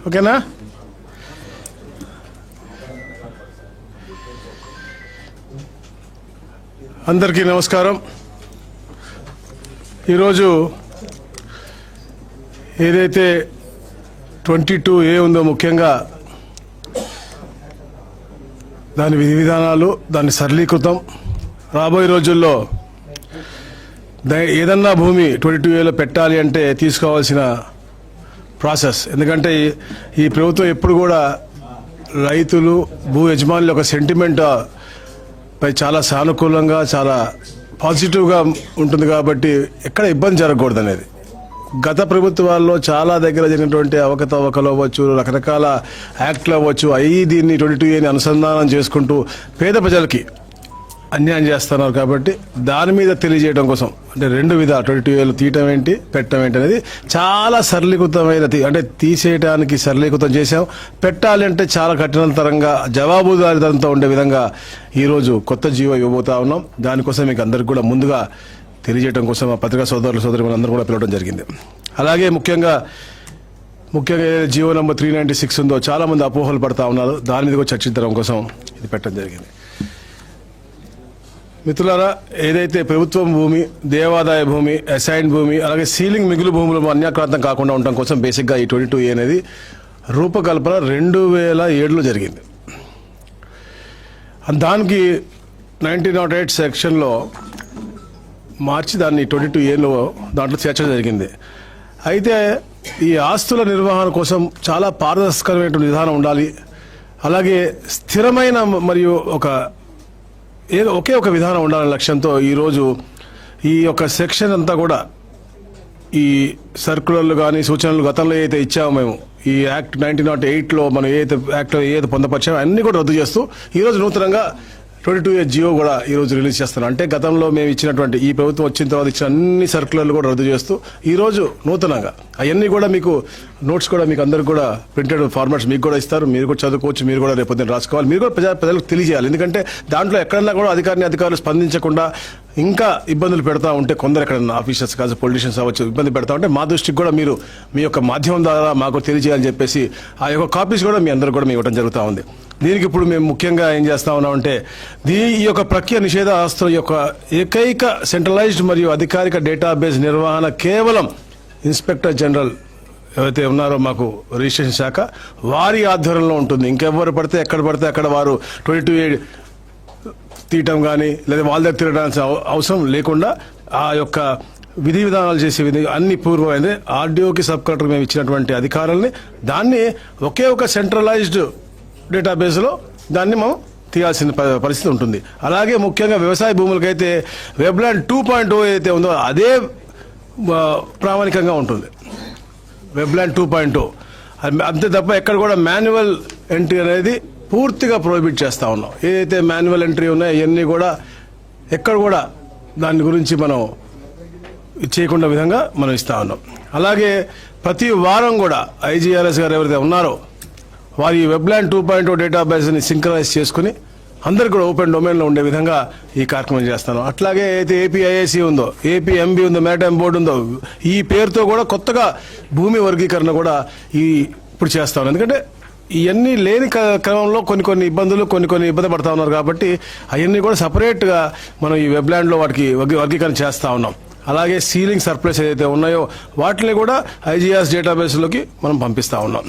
ఓకేనా? అందరికీ నమస్కారం. ఈరోజు ఏదైతే 22A ఉందో, ముఖ్యంగా దాని విధి విధానాలు, దాన్ని సరళీకృతం, రాబోయే రోజుల్లో ఏదన్నా భూమి 22Aలో పెట్టాలి అంటే తీసుకోవాల్సిన ప్రాసెస్. ఎందుకంటే ఈ ప్రభుత్వం ఎప్పుడు కూడా రైతులు, భూ యజమానుల యొక్క సెంటిమెంట్ పై చాలా సానుకూలంగా, చాలా పాజిటివ్గా ఉంటుంది. కాబట్టి ఎక్కడ ఇబ్బంది జరగకూడదు అనేది. గత ప్రభుత్వాల్లో చాలా దగ్గర జరిగినటువంటి అవకతవకలు అవ్వచ్చు, రకరకాల యాక్ట్లు అవ్వచ్చు, అవి దీన్ని 22Aని అనుసంధానం చేసుకుంటూ పేద ప్రజలకి అన్యాయం చేస్తున్నారు. కాబట్టి దాని మీద తెలియజేయడం కోసం అంటే రెండు విధాలు 22Aలు తీయటం ఏంటి, పెట్టడం ఏంటి అనేది చాలా సరళీకృతమైన, అంటే తీసేయడానికి సరళీకృతం చేశాం. పెట్టాలి అంటే చాలా కఠినతరంగా, జవాబుదారీతనంతో ఉండే విధంగా ఈరోజు కొత్త జీవో ఇవ్వబోతా ఉన్నాం. దానికోసం మీకు అందరికి కూడా ముందుగా తెలియజేయడం కోసం ఆ పత్రికా సోదరులు అందరూ కూడా పిలవడం జరిగింది. అలాగే ముఖ్యంగా జీవో నెంబర్ 396 ఉందో చాలా మంది అపోహలు పడతా ఉన్నారు. దాని మీద కూడా చర్చించడం కోసం ఇది పెట్టడం జరిగింది. మిత్రులారా, ఏదైతే ప్రభుత్వం భూమి, దేవాదాయ భూమి, అసైన్ భూమి, అలాగే సీలింగ్ మిగులు భూములు అన్యాక్రాంతం కాకుండా ఉండటం కోసం బేసిక్గా ఈ 22A అనేది రూపకల్పన 2007లో జరిగింది. దానికి 1908 సెక్షన్లో మార్చి దాన్ని 22Aలో దాంట్లో చేర్చడం జరిగింది. అయితే ఈ ఆస్తుల నిర్వహణ కోసం చాలా పారదర్శకమైన విధానం ఉండాలి. అలాగే స్థిరమైన మరియు ఒకే ఒక విధానం ఉండాలనే లక్ష్యంతో ఈరోజు ఈ యొక్క సెక్షన్ అంతా కూడా, ఈ సర్కులర్లు కానీ సూచనలు గతంలో ఏదైతే ఇచ్చామో మేము, ఈ యాక్ట్ 1908లో మనం ఏదైతే పొందపరిచామో అన్ని కూడా రద్దు చేస్తూ ఈరోజు నూతనంగా 22A జియో కూడా ఈరోజు రిలీజ్ చేస్తున్నాం. అంటే గతంలో మేము ఇచ్చినటువంటి, ఈ ప్రభుత్వం వచ్చిన తర్వాత ఇచ్చిన అన్ని సర్కులర్లు కూడా రద్దు చేస్తూ ఈరోజు నూతనంగా అవన్నీ కూడా మీకు నోట్స్ కూడా మీకు అందరికి కూడా ప్రింటెడ్ ఫార్మాట్స్ మీకు కూడా ఇస్తారు. మీరు కూడా చదువుకోవచ్చు, మీరు కూడా రేపు పొద్దున్న రాసుకోవాలి, మీరు కూడా ప్రజలకు తెలియజేయాలి. ఎందుకంటే దాంట్లో ఎక్కడన్నా కూడా అధికారులు స్పందించకుండా ఇంకా ఇబ్బందులు పెడతా ఉంటే, కొందరు ఎక్కడన్నా ఆఫీసర్స్ కాదు, పొలిటీషియన్స్ అవ్వచ్చు, ఇబ్బంది పెడతా ఉంటే మా దృష్టికి కూడా మీరు మీ యొక్క మాధ్యమం ద్వారా మాకు తెలియజేయాలని చెప్పేసి ఆ యొక్క కాపీస్ కూడా మీ అందరూ కూడా మేము ఇవ్వడం జరుగుతూ ఉంది. దీనికి ఇప్పుడు మేము ముఖ్యంగా ఏం చేస్తా ఉన్నామంటే, ఈ యొక్క ప్రక్రియ నిషేధ ఆస్తుల యొక్క ఏకైక సెంట్రలైజ్డ్ మరియు అధికారిక డేటాబేస్ నిర్వహణ కేవలం ఇన్స్పెక్టర్ జనరల్ ఎవరైతే ఉన్నారో మాకు రిజిస్ట్రేషన్ శాఖ, వారి ఆధ్వర్యంలో ఉంటుంది. ఇంకెవ్వరు పడితే ఎక్కడ పడితే అక్కడ వారు 22A తీయటం కానీ లేదా వాళ్ళ దగ్గర తిరగడానికి అవసరం లేకుండా ఆ యొక్క విధి విధానాలు చేసే అన్ని పూర్వమైంది. ఆర్డీఓకి, సబ్ కలెక్టర్ మేము ఇచ్చినటువంటి అధికారాలని దాన్ని ఒకే ఒక సెంట్రలైజ్డ్ డేటాబేస్లో దాన్ని మనం తీయాల్సిన పరిస్థితి ఉంటుంది. అలాగే ముఖ్యంగా వ్యవసాయ భూములకైతే వెబ్లాండ్ 2.0 ఏదైతే ఉందో అదే ప్రామాణికంగా ఉంటుంది. వెబ్లాండ్ 2.0 అంతే తప్ప ఎక్కడ కూడా మాన్యువల్ ఎంట్రీ అనేది పూర్తిగా ప్రొహిబిట్ చేస్తూ ఉన్నాం. ఏదైతే మాన్యువల్ ఎంట్రీ ఉన్నాయో అవన్నీ కూడా ఎక్కడ కూడా దాని గురించి మనం చేయకుండా విధంగా మనం ఇస్తూ ఉన్నాం. అలాగే ప్రతి వారం కూడా ఐజీఆర్ఎస్ గారు ఎవరైతే ఉన్నారో వారి వెబ్లాండ్ 2.0 డేటాబేస్ని సింక్రనైజ్ చేసుకుని అందరికి కూడా ఓపెన్ డొమైన్లో ఉండే విధంగా ఈ కార్యక్రమం చేస్తాను. అట్లాగే అయితే ఏపీఐఏసీ ఉందో, ఏపీఎంబీ ఉందో, మ్యారిటైమ్ బోర్డు ఉందో, ఈ పేరుతో కూడా కొత్తగా భూమి వర్గీకరణ కూడా ఇప్పుడు చేస్తాను. ఎందుకంటే ఇవన్నీ లేని క్రమంలో కొన్ని ఇబ్బందులు, కొన్ని ఇబ్బంది పడతా ఉన్నారు. కాబట్టి అవన్నీ కూడా సపరేట్గా మనం ఈ వెబ్లాండ్లో వాటికి వర్గీకరణ చేస్తూ ఉన్నాం. అలాగే సీలింగ్ సర్ప్లస్ ఏదైతే ఉన్నాయో వాటిని కూడా ఐజీఆర్ఎస్ డేటాబేస్లోకి మనం పంపిస్తూ ఉన్నాం.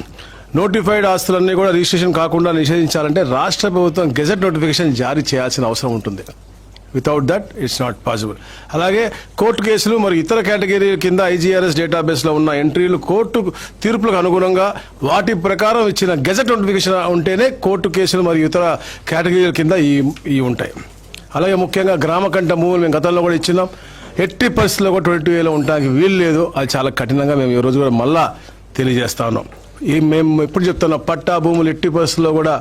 నోటిఫైడ్ ఆస్తులన్నీ కూడా రిజిస్ట్రేషన్ కాకుండా నిషేధించాలంటే రాష్ట్ర ప్రభుత్వం గెజెట్ నోటిఫికేషన్ జారీ చేయాల్సిన అవసరం ఉంటుంది. Without that it's not possible. అలాగే కోర్టు కేసులు మరియు ఇతర కేటగిరీ కింద ఐజీఆర్ఎస్ డేటాబేస్లో ఉన్న ఎంట్రీలు కోర్టు తీర్పులకు అనుగుణంగా వాటి ప్రకారం ఇచ్చిన గెజెట్ నోటిఫికేషన్ ఉంటేనే కోర్టు కేసులు మరియు ఇతర కేటగిరీల కింద ఈ ఉంటాయి. అలాగే ముఖ్యంగా గ్రామకంఠ భూములు మేము గతంలో కూడా ఇచ్చినాం. ఎట్టి పరిస్థితుల్లో కూడా 22Aలో ఉండడానికి వీలు లేదు. అది చాలా కఠినంగా మేము ఈ రోజు కూడా మళ్ళా తెలియజేస్తా ఉన్నాం. మేము ఎప్పుడు చెప్తున్నాం, పట్టా భూములు ఎట్టి పరిస్థితుల్లో కూడా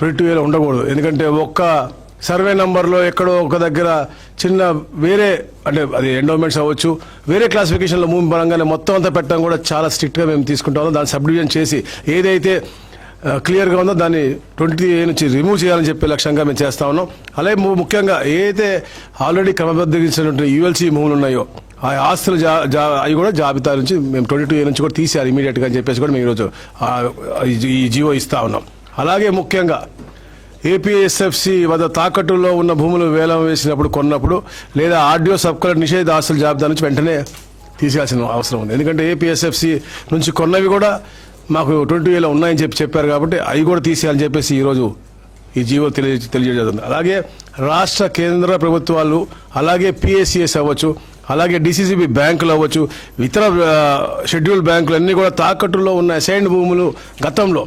22Aలో ఉండకూడదు. ఎందుకంటే ఒక్క సర్వే నంబర్లో ఎక్కడో ఒక దగ్గర చిన్న వేరే, అంటే అది ఎండోమెంట్స్ అవ్వచ్చు, వేరే క్లాసిఫికేషన్లో భూమి పరంగానే మొత్తం అంతా పెట్టడం కూడా చాలా స్ట్రిక్ట్గా మేము తీసుకుంటాము. దాన్ని సబ్ డివిజన్ చేసి ఏదైతే క్లియర్గా ఉందో దాన్ని 20A నుంచి రిమూవ్ చేయాలని చెప్పే లక్ష్యంగా మేము చేస్తా ఉన్నాం. అలాగే ముఖ్యంగా ఏదైతే ఆల్రెడీ క్రమబద్ధీకరించినటువంటి యూఎల్సీ భూములు ఉన్నాయో ఆ ఆస్తుల అవి కూడా జాబితా నుంచి మేము 22A నుంచి కూడా తీసేయాలి ఇమీడియట్గా అని చెప్పేసి కూడా మేము ఈరోజు ఈ జీవో ఇస్తా ఉన్నాం. అలాగే ముఖ్యంగా ఏపీఎస్ఎఫ్సి వద్ద తాకట్టులో ఉన్న భూములు వేలం వేసినప్పుడు కొన్నప్పుడు లేదా ఆర్డీఓ సబ్ కలెక్టర్ నిషేధిత ఆస్తుల జాబితా నుంచి వెంటనే తీసేయాల్సిన అవసరం ఉంది. ఎందుకంటే ఏపీఎస్ఎఫ్సి నుంచి కొన్నవి కూడా మాకు 22Aలో ఉన్నాయని చెప్పారు కాబట్టి అవి కూడా తీసేయాలని చెప్పేసి ఈరోజు ఈ జీవో తెలియజేస్తుంది. అలాగే రాష్ట్ర కేంద్ర ప్రభుత్వాలు అలాగే పిఎస్సిఎస్ అవ్వచ్చు, అలాగే డిసిసిబి బ్యాంకులు అవ్వచ్చు, ఇతర షెడ్యూల్ బ్యాంకులు అన్నీ కూడా తాకట్టులో ఉన్న అసైన్డ్ భూములు గతంలో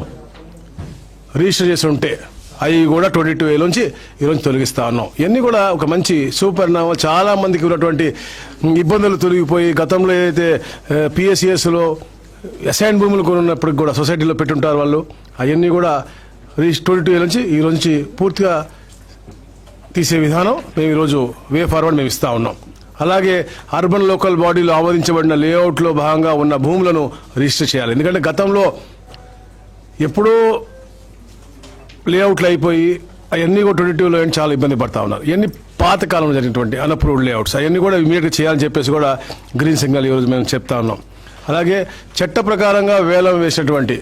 రిజిస్టర్ చేసి ఉంటే అవి కూడా 22Aలోంచి ఈరోజు తొలగిస్తా ఉన్నాం. ఇవన్నీ కూడా ఒక మంచి సూపరిణామం. చాలా మందికి ఉన్నటువంటి ఇబ్బందులు తొలగిపోయి గతంలో ఏదైతే పిఎస్సిఎస్లో అసైన్ భూములు కొనున్నప్పటికి కూడా సొసైటీలో పెట్టుంటారు వాళ్ళు, అవన్నీ కూడా 22A నుంచి ఈరోజు పూర్తిగా తీసే విధానం మేము ఈరోజు వే ఫార్వర్డ్ మేము ఇస్తా ఉన్నాం. అలాగే అర్బన్ లోకల్ బాడీలో ఆమోదించబడిన లేఅవుట్లో భాగంగా ఉన్న భూములను రిజిస్టర్ చేయాలి. ఎందుకంటే గతంలో ఎప్పుడూ లేఅవుట్లు అయిపోయి అవన్నీ కూడా 22లో చాలా ఇబ్బంది పడతా ఉన్నారు. ఇవన్నీ పాతకాలంలో జరిగినటువంటి అన్అప్రూవ్డ్ లేఅవుట్స్ అవన్నీ కూడా ఇమీడియట్గా చేయాలని చెప్పేసి కూడా గ్రీన్ సిగ్నల్ ఈరోజు మేము చెప్తా ఉన్నాం. అలాగే చట్ట ప్రకారంగా వేలం వేసినటువంటి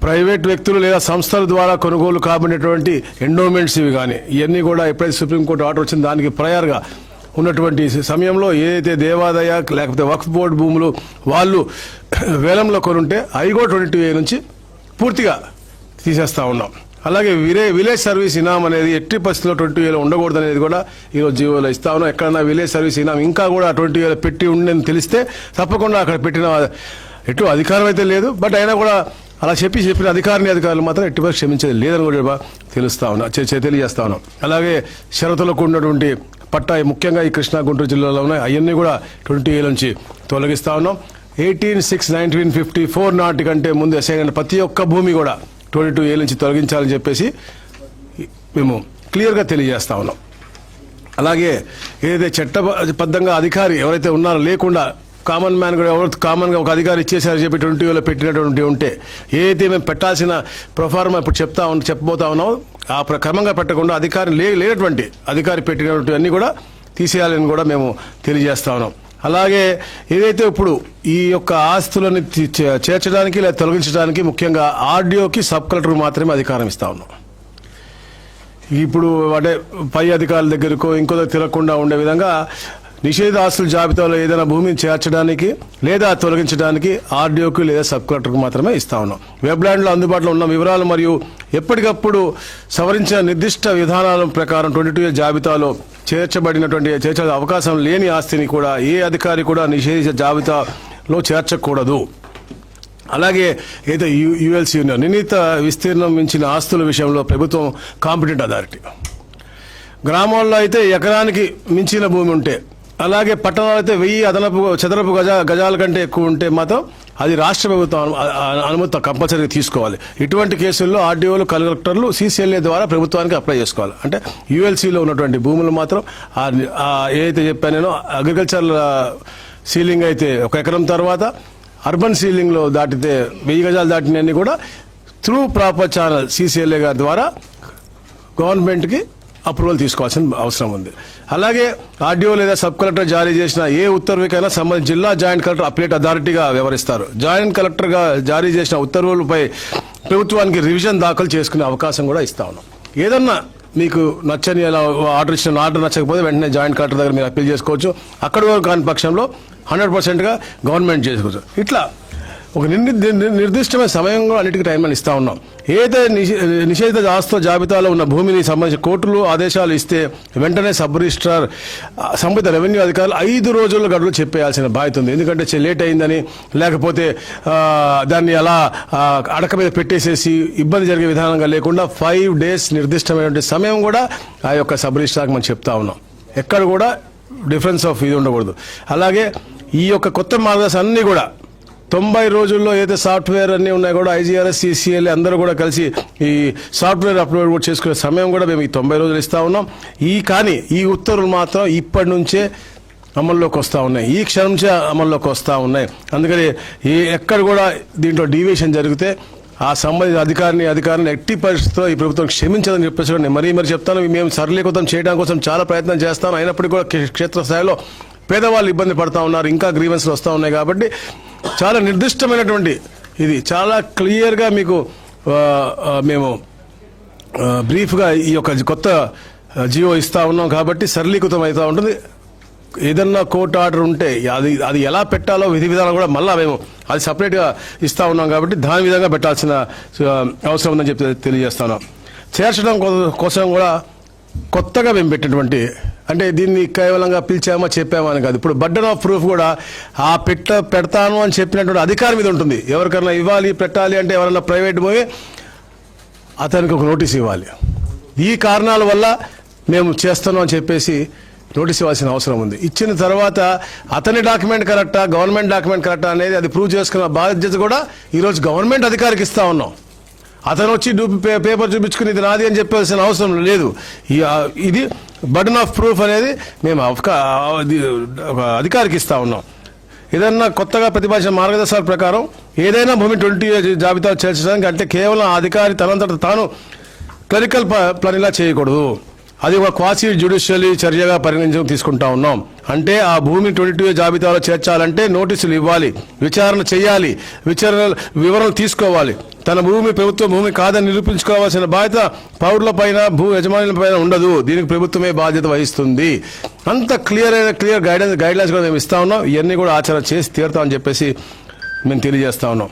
ప్రైవేట్ వ్యక్తులు లేదా సంస్థల ద్వారా కొనుగోలు కాబడినటువంటి ఎండోమెంట్స్ ఇవి కానీ ఇవన్నీ కూడా ఎప్పుడైతే సుప్రీంకోర్టు ఆర్డర్ వచ్చిందో దానికి ప్రయర్గా ఉన్నటువంటి సమయంలో ఏదైతే దేవాదాయ లేకపోతే వక్ఫ్ బోర్డు భూములు వాళ్ళు వేలంలో కొనుంటే అవి కూడా 22A నుంచి పూర్తిగా తీసేస్తా ఉన్నాం. అలాగే విలేజ్ సర్వీస్ ఇనాం అనేది ఎట్టి పరిస్థితుల్లో 22Aలో ఉండకూడదు అనేది కూడా ఈరోజు జీవోలో ఇస్తా ఉన్నాం. ఎక్కడన్నా విలేజ్ సర్వీస్ ఇనాం ఇంకా కూడా 22Aలో పెట్టి ఉండని తెలిస్తే తప్పకుండా అక్కడ పెట్టిన ఎటు అధికారం అయితే లేదు, బట్ అయినా కూడా అలా చెప్పిన అధికారులు మాత్రం ఎట్టి పరిస్థితి క్షమించేది లేదని కూడా తెలియజేస్తా ఉన్నాం. అలాగే షరతులకు ఉన్నటువంటి పట్టా ముఖ్యంగా ఈ కృష్ణా గుంటూరు జిల్లాలో ఉన్నాయి, అవన్నీ కూడా 22A నుంచి తొలగిస్తా ఉన్నాం. 18/6/1954 నాటి కంటే ముందు అసైన్ ప్రతి ఒక్క భూమి కూడా 22A నుంచి తొలగించాలని చెప్పేసి మేము క్లియర్గా తెలియజేస్తా ఉన్నాం. అలాగే ఏదైతే చట్టబద్ధంగా అధికారి ఎవరైతే ఉన్నారో లేకుండా కామన్ మ్యాన్ కూడా కామన్గా ఒక అధికారి ఇచ్చేసారని చెప్పి 22Aలో పెట్టినటువంటి ఉంటే ఏదైతే మేము పెట్టాల్సిన ప్రొఫార్మా ఇప్పుడు చెప్పబోతా ఉన్నాం ఆ క్రమంగా పెట్టకుండా అధికారి లేనటువంటి అధికారి పెట్టినటువంటి అన్ని కూడా తీసేయాలని కూడా మేము తెలియజేస్తా ఉన్నాం. అలాగే ఏదైతే ఇప్పుడు ఈ యొక్క ఆస్తులను చేర్చడానికి లేదా తొలగించడానికి ముఖ్యంగా ఆర్డీఓకి సబ్ కలెక్టర్ మాత్రమే అధికారం ఇస్తా ఉన్నాం. ఇప్పుడు అంటే పై అధికారుల దగ్గరకో ఇంకో తిరగకుండా ఉండే విధంగా నిషేధ ఆస్తుల జాబితాలో ఏదైనా భూమిని చేర్చడానికి లేదా తొలగించడానికి ఆర్డీఓకి లేదా సబ్ కలెక్టర్కి మాత్రమే ఇస్తా ఉన్నాం. వెబ్లాండ్లో అందుబాటులో ఉన్న వివరాలు మరియు ఎప్పటికప్పుడు సవరించిన నిర్దిష్ట విధానాల ప్రకారం 22A జాబితాలో చేర్చే అవకాశం లేని ఆస్తిని కూడా ఏ అధికారి కూడా నిషేధించే జాబితాలో చేర్చకూడదు. అలాగే ఏదో యుఎల్సి నిర్ణీత విస్తీర్ణం మించిన ఆస్తుల విషయంలో ప్రభుత్వం కాంపిటెంట్ అథారిటీ. గ్రామాల్లో అయితే ఎకరానికి మించిన భూమి ఉంటే, అలాగే పట్టణాలు అయితే 1000 అదనపు చదరపు గజాల కంటే ఎక్కువ ఉంటే మాత్రం అది రాష్ట్ర ప్రభుత్వం అనుమతి కంపల్సరీగా తీసుకోవాలి. ఇటువంటి కేసుల్లో ఆర్డీఓలు కలెక్టర్లు CCLA ద్వారా ప్రభుత్వానికి అప్లై చేసుకోవాలి. అంటే యుఎల్సీలో ఉన్నటువంటి భూములు మాత్రం ఏదైతే చెప్పాను నేను అగ్రికల్చర్ సీలింగ్ అయితే 1 ఎకరం తర్వాత అర్బన్ సీలింగ్లో దాటితే 1000 గజాలు దాటినవన్నీ కూడా త్రూ ప్రాపర్ ఛానల్ CCLA గారి ద్వారా గవర్నమెంట్కి అప్రూవల్ తీసుకోవాల్సిన అవసరం ఉంది. అలాగే ఆర్డీఓ లేదా సబ్ కలెక్టర్ జారీ చేసిన ఏ ఉత్తర్వుకైనా సంబంధించి జిల్లా జాయింట్ కలెక్టర్ అప్లేట్ అథారిటీగా వ్యవహరిస్తారు. జాయింట్ కలెక్టర్గా జారీ చేసిన ఉత్తర్వులపై ప్రభుత్వానికి రివిజన్ దాఖలు చేసుకునే అవకాశం కూడా ఇస్తా ఉన్నాం. ఏదన్నా మీకు నచ్చని ఆర్డర్ ఇచ్చిన ఆర్డర్ నచ్చకపోతే వెంటనే జాయింట్ కలెక్టర్ దగ్గర మీరు అప్పీల్ చేసుకోవచ్చు. అక్కడి వరకు కాని పక్షంలో 100%గా గవర్నమెంట్ చేసుకోవచ్చు. ఇట్లా ఒక నిర్దిష్టమైన సమయం కూడా అన్నిటికీ టైం అని ఇస్తా ఉన్నాం. ఏదైతే నిషేధిత ఆస్తుల జాబితాలో ఉన్న భూమిని సంబంధించి కోర్టులు ఆదేశాలు ఇస్తే వెంటనే సబ్ రిజిస్ట్రార్ సంబంధిత రెవెన్యూ అధికారులు 5 రోజుల గడువు చెప్పేయాల్సిన బాధ్యత ఉంది. ఎందుకంటే లేట్ అయిందని లేకపోతే దాన్ని అలా అడక మీద పెట్టేసేసి ఇబ్బంది జరిగే విధానంగా లేకుండా 5 days నిర్దిష్టమైనటువంటి సమయం కూడా ఆ యొక్క సబ్ రిజిస్ట్రార్కి మనం చెప్తా ఉన్నాం. ఎక్కడ కూడా డిఫరెన్స్ ఆఫ్ ఇది ఉండకూడదు. అలాగే ఈ యొక్క కొత్త మార్గదర్శకాలు అన్నీ కూడా 90 రోజుల్లో ఏదైతే సాఫ్ట్వేర్ అన్నీ ఉన్నాయి కూడా IGRS CCLA అందరూ కూడా కలిసి ఈ సాఫ్ట్వేర్ అప్లోడ్ కూడా చేసుకునే సమయం కూడా మేము ఈ 90 రోజులు ఇస్తా ఉన్నాం. కానీ ఈ ఉత్తర్వులు మాత్రం ఇప్పటి నుంచే అమల్లోకి వస్తూ ఉన్నాయి, ఈ క్షణం నుంచే అమల్లోకి వస్తూ ఉన్నాయి. అందుకని ఎక్కడ కూడా దీంట్లో డీవియేషన్ జరిగితే ఆ సంబంధిత అధికారిని ఎట్టి పరిస్థితిలో ఈ ప్రభుత్వం క్షమించదని చెప్పేసి నేను మరీ చెప్తాను. మేము సరళీకృతం చేయడం కోసం చాలా ప్రయత్నం చేస్తాను. అయినప్పటికీ కూడా క్షేత్రస్థాయిలో పేదవాళ్ళు ఇబ్బంది పడుతూ ఉన్నారు, ఇంకా గ్రీవెన్స్లు వస్తూ ఉన్నాయి. కాబట్టి చాలా నిర్దిష్టమైనటువంటి ఇది చాలా క్లియర్గా మీకు మేము బ్రీఫ్గా ఈ యొక్క కొత్త జియో ఇస్తూ ఉన్నాం. కాబట్టి సరళీకృతం అవుతూ ఉంటుంది. ఏదన్నా కోర్టు ఆర్డర్ ఉంటే అది ఎలా పెట్టాలో విధి విధానం కూడా మళ్ళీ మేము అది సపరేట్గా ఇస్తూ ఉన్నాం. కాబట్టి దాని విధంగా పెట్టాల్సిన అవసరం ఉందని చెప్పి తెలియజేస్తున్నాం. చేర్చడం కోసం కూడా కొత్తగా మేము పెట్టినటువంటి, అంటే దీన్ని కేవలంగా పిలిచామా చెప్పామా అని కాదు. ఇప్పుడు బర్డెన్ ఆఫ్ ప్రూఫ్ కూడా ఆ పెడతాను అని చెప్పినటువంటి అధికారి మీద ఉంటుంది. ఎవరికైనా ఇవ్వాలి పెట్టాలి అంటే ఎవరైనా ప్రైవేట్ పోయి అతనికి ఒక నోటీస్ ఇవ్వాలి. ఈ కారణాల వల్ల మేము చేస్తున్నాం అని చెప్పేసి నోటీస్ ఇవ్వాల్సిన అవసరం ఉంది. ఇచ్చిన తర్వాత అతని డాక్యుమెంట్ కరెక్టా, గవర్నమెంట్ డాక్యుమెంట్ కరెక్టా అనేది అది ప్రూవ్ చేసుకున్న బాధ్యత కూడా ఈరోజు గవర్నమెంట్ అధికారికి ఇస్తా ఉన్నాం. అతను వచ్చి పేపర్ చూపించుకుని ఇది నాది అని చెప్పాల్సిన అవసరం లేదు. ఇది బర్డెన్ ఆఫ్ ప్రూఫ్ అనేది మేము అధికారికి ఇస్తా ఉన్నాం. ఏదన్నా కొత్తగా ప్రతిపాదించిన మార్గదర్శకాల ప్రకారం ఏదైనా భూమి 20 జాబితా చేర్చడానికి అంటే కేవలం ఆ అధికారి తనంతట తాను క్లరికల్ పనిలా చేయకూడదు. అది ఒక క్వాసి జ్యుడిషియల్ చర్యగా తీసుకుంటా ఉన్నాం. అంటే ఆ భూమి 22 జాబితాలో చేర్చాలంటే నోటీసులు ఇవ్వాలి, విచారణ చేయాలి, వివరణలు తీసుకోవాలి. తన భూమి ప్రభుత్వ భూమి కాదని నిరూపించుకోవాల్సిన బాధ్యత పౌరుల పైన, భూ యజమానుల పైన ఉండదు. దీనికి ప్రభుత్వమే బాధ్యత వహిస్తుంది. అంత క్లియర్ గైడ్లైన్స్ కూడా మేము ఇస్తా ఉన్నాం. ఇవన్నీ కూడా ఆచరణ చేసి తీరుతామని చెప్పేసి మేము తెలియజేస్తా ఉన్నాం.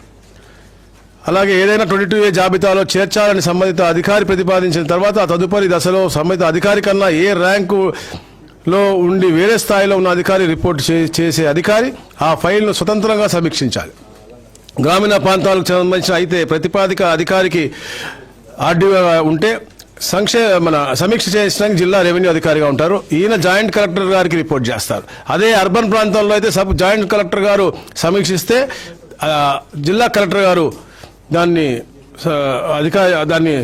అలాగే ఏదైనా 22A జాబితాలో చేర్చాలని సంబంధిత అధికారి ప్రతిపాదించిన తర్వాత ఆ తదుపరి దశలో సంబంధిత అధికారి కన్నా ఏ ర్యాంకులో ఉండి వేరే స్థాయిలో ఉన్న అధికారి రిపోర్ట్ చేసే అధికారి ఆ ఫైల్ను స్వతంత్రంగా సమీక్షించాలి. గ్రామీణ ప్రాంతాలకు సంబంధించిన అయితే ప్రతిపాదిక అధికారికి ఆర్డీఓ ఉంటే సమీక్ష చేయడానికి జిల్లా రెవెన్యూ అధికారిగా ఉంటారు. ఈయన జాయింట్ కలెక్టర్ గారికి రిపోర్ట్ చేస్తారు. అదే అర్బన్ ప్రాంతాల్లో అయితే జాయింట్ కలెక్టర్ గారు సమీక్షిస్తే జిల్లా కలెక్టర్ గారు దాన్ని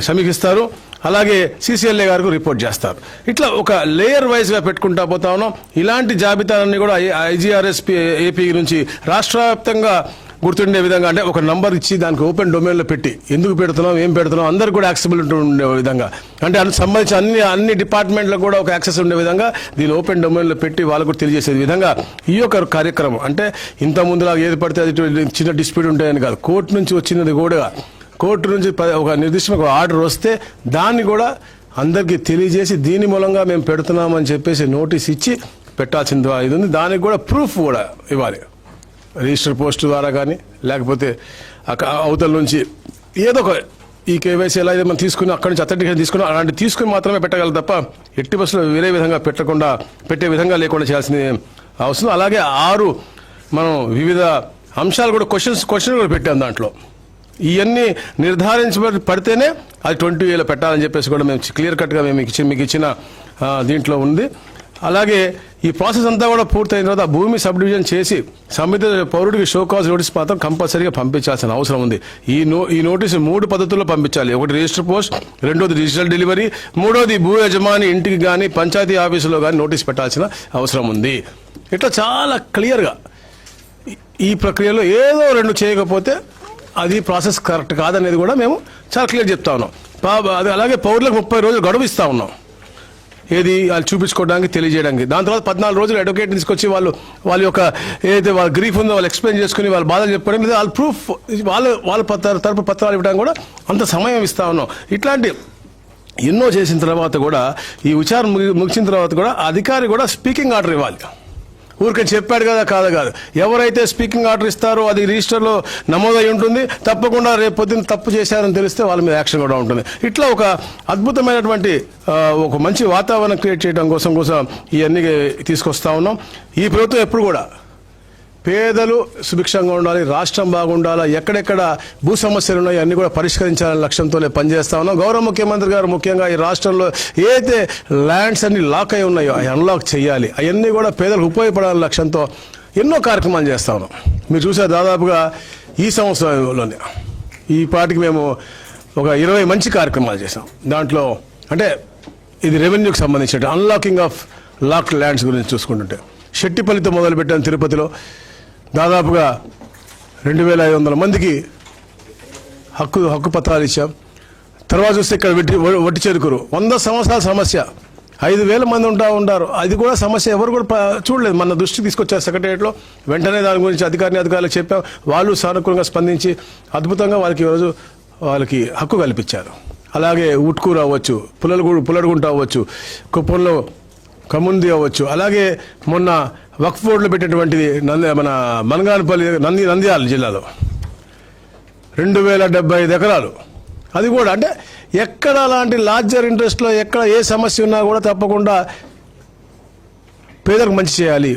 సమీక్షిస్తారు. అలాగే CCLA గారికి రిపోర్ట్ చేస్తారు. ఇట్లా ఒక లేయర్ వైజ్గా పెట్టుకుంటా పోతా ఉన్నాం. ఇలాంటి జాబితాలన్నీ కూడా IGRS AP నుంచి రాష్ట్ర వ్యాప్తంగా గుర్తుండే విధంగా, అంటే ఒక నంబర్ ఇచ్చి దానికి ఓపెన్ డొమైన్లో పెట్టి ఎందుకు పెడుతున్నాం, ఏం పెడుతున్నాం అందరికి కూడా యాక్సెసిబిలిటీ ఉండే విధంగా, అంటే సంబంధించి అన్ని డిపార్ట్మెంట్లకు కూడా ఒక యాక్సెస్ ఉండే విధంగా దీన్ని ఓపెన్ డొమైన్లో పెట్టి వాళ్ళకు కూడా తెలియజేసే విధంగా ఈ యొక్క కార్యక్రమం, అంటే ఇంత ముందులాగా ఏది పడితే అది చిన్న డిస్ప్యూట్ ఉంటాయని కాదు, కోర్టు నుంచి వచ్చినది కూడా, కోర్టు నుంచి ఒక నిర్దిష్టమైన ఆర్డర్ వస్తే దాన్ని కూడా అందరికీ తెలియజేసి దీని మూలంగా మేము పెడుతున్నామని చెప్పేసి నోటీస్ ఇచ్చి పెట్టాల్సింది ఇది ఉంది. దానికి కూడా ప్రూఫ్ కూడా ఇవ్వాలి. రిజిస్టర్ పోస్ట్ ద్వారా కానీ లేకపోతే అవతల నుంచి ఏదో ఒక ఈ KYC ఎలా అయితే మనం తీసుకుని అక్కడి నుంచి అథెంటికేషన్ తీసుకుని అలాంటి తీసుకుని మాత్రమే పెట్టగలరు తప్ప ఎట్టి బస్సులో వేరే విధంగా పెట్టే విధంగా లేకుండా చేయాల్సిన అవసరం. అలాగే 6 మనం వివిధ అంశాలు కూడా క్వశ్చన్ కూడా పెట్టాం. దాంట్లో ఇవన్నీ నిర్ధారించబడితేనే అది 20Aలో పెట్టాలని చెప్పేసి కూడా మేము క్లియర్ కట్గా మేము మీకు ఇచ్చిన దీంట్లో ఉంది. అలాగే ఈ ప్రాసెస్ అంతా కూడా పూర్తయిన తర్వాత భూమి సబ్ డివిజన్ చేసి సంబంధిత పౌరుడికి షో కాజ్ నోటీస్ మాత్రం కంపల్సరీగా పంపించాల్సిన అవసరం ఉంది. ఈ నోటీసు 3 పద్ధతుల్లో పంపించాలి. ఒకటి రిజిస్టర్ పోస్ట్, రెండోది డిజిటల్ డెలివరీ, మూడోది భూ యజమాని ఇంటికి కానీ పంచాయతీ ఆఫీసులో కానీ నోటీస్ పెట్టాల్సిన అవసరం ఉంది. ఇట్లా చాలా క్లియర్గా ఈ ప్రక్రియలో ఏదో 2 చేయకపోతే అది ప్రాసెస్ కరెక్ట్ కాదనేది కూడా మేము చాలా క్లియర్ చెప్తా ఉన్నాం. అలాగే పౌరులకు 30 రోజులు గడువు ఇస్తా ఉన్నాం. ఏది వాళ్ళు చూపించుకోవడానికి, తెలియజేయడానికి. దాని తర్వాత 14 రోజులు అడ్వకేట్ తీసుకొచ్చి వాళ్ళ యొక్క ఏదైతే వాళ్ళ గ్రీఫ్ ఉందో వాళ్ళు ఎక్స్ప్లెయిన్ చేసుకుని వాళ్ళ బాధలు చెప్పుకోవడం, లేదా వాళ్ళ ప్రూఫ్ వాళ్ళ తరపు పత్రాలు ఇవ్వడానికి కూడా అంత సమయం ఇస్తా ఉన్నాం. ఇట్లాంటి ఎన్నో చేసిన తర్వాత కూడా ఈ విచారణ ముగిసిన తర్వాత కూడా అధికారి కూడా స్పీకింగ్ ఆర్డర్ ఇవ్వాలి. ఊరికే చెప్పాడు కదా కాదు, ఎవరైతే స్పీకింగ్ ఆర్డర్ ఇస్తారో అది రిజిస్టర్లో నమోదై ఉంటుంది. తప్పకుండా రేపు పొద్దున్న తప్పు చేశారని తెలిస్తే వాళ్ళ మీద యాక్షన్ కూడా ఉంటుంది. ఇట్లా ఒక అద్భుతమైనటువంటి ఒక మంచి వాతావరణం క్రియేట్ చేయడం కోసం ఇవన్నీ తీసుకొస్తా ఉన్నాం. ఈ ప్రభుత్వం ఎప్పుడు కూడా పేదలు సుభిక్షంగా ఉండాలి, రాష్ట్రం బాగుండాలి, ఎక్కడెక్కడ భూ సమస్యలు ఉన్నాయో అన్ని కూడా పరిష్కరించాలనే లక్ష్యంతో పనిచేస్తా ఉన్నాం. గౌరవ ముఖ్యమంత్రి గారు ముఖ్యంగా ఈ రాష్ట్రంలో ఏదైతే ల్యాండ్స్ అన్ని లాక్ అయి ఉన్నాయో అవి అన్లాక్ చేయాలి, అవన్నీ కూడా పేదలకు ఉపయోగపడాలనే లక్ష్యంతో ఎన్నో కార్యక్రమాలు చేస్తా ఉన్నాం. మీరు చూసారు, దాదాపుగా ఈ సంవత్సరంలోనే ఈ పాటికి మేము ఒక 20 మంచి కార్యక్రమాలు చేసాం. దాంట్లో అంటే ఇది రెవెన్యూకి సంబంధించిన అన్లాకింగ్ ఆఫ్ లాక్డ్ ల్యాండ్స్ గురించి చూసుకుంటుంటే శెట్టిపల్లితో మొదలుపెట్టాను. తిరుపతిలో దాదాపుగా 2500 మందికి హక్కు పత్రాలు ఇచ్చాం. తర్వాత చూస్తే ఇక్కడ వట్టి చెరుకురు 100 సంవత్సరాల సమస్య. 5,000 మంది ఉంటారు. అది కూడా సమస్య ఎవరు కూడా చూడలేదు. మన దృష్టికి తీసుకొచ్చారు సెక్రటరియట్లో. వెంటనే దాని గురించి అధికారులకు చెప్పాం. వాళ్ళు సానుకూలంగా స్పందించి అద్భుతంగా వాళ్ళకి హక్కు కల్పించారు. అలాగే ఉట్కూరు అవ్వచ్చు, పుల్లడుగుంట అవ్వచ్చు, కుప్పంలో కముంది అవ్వచ్చు, అలాగే మొన్న వక్ఫ్ బోర్డులో పెట్టినటువంటిది మన మనగానపల్లి నంద్యాల జిల్లాలో 2,075 ఎకరాలు. అది కూడా అంటే ఎక్కడ అలాంటి లార్జర్ ఇంట్రెస్ట్లో ఎక్కడ ఏ సమస్య ఉన్నా కూడా తప్పకుండా పేదలకు మంచి చేయాలి.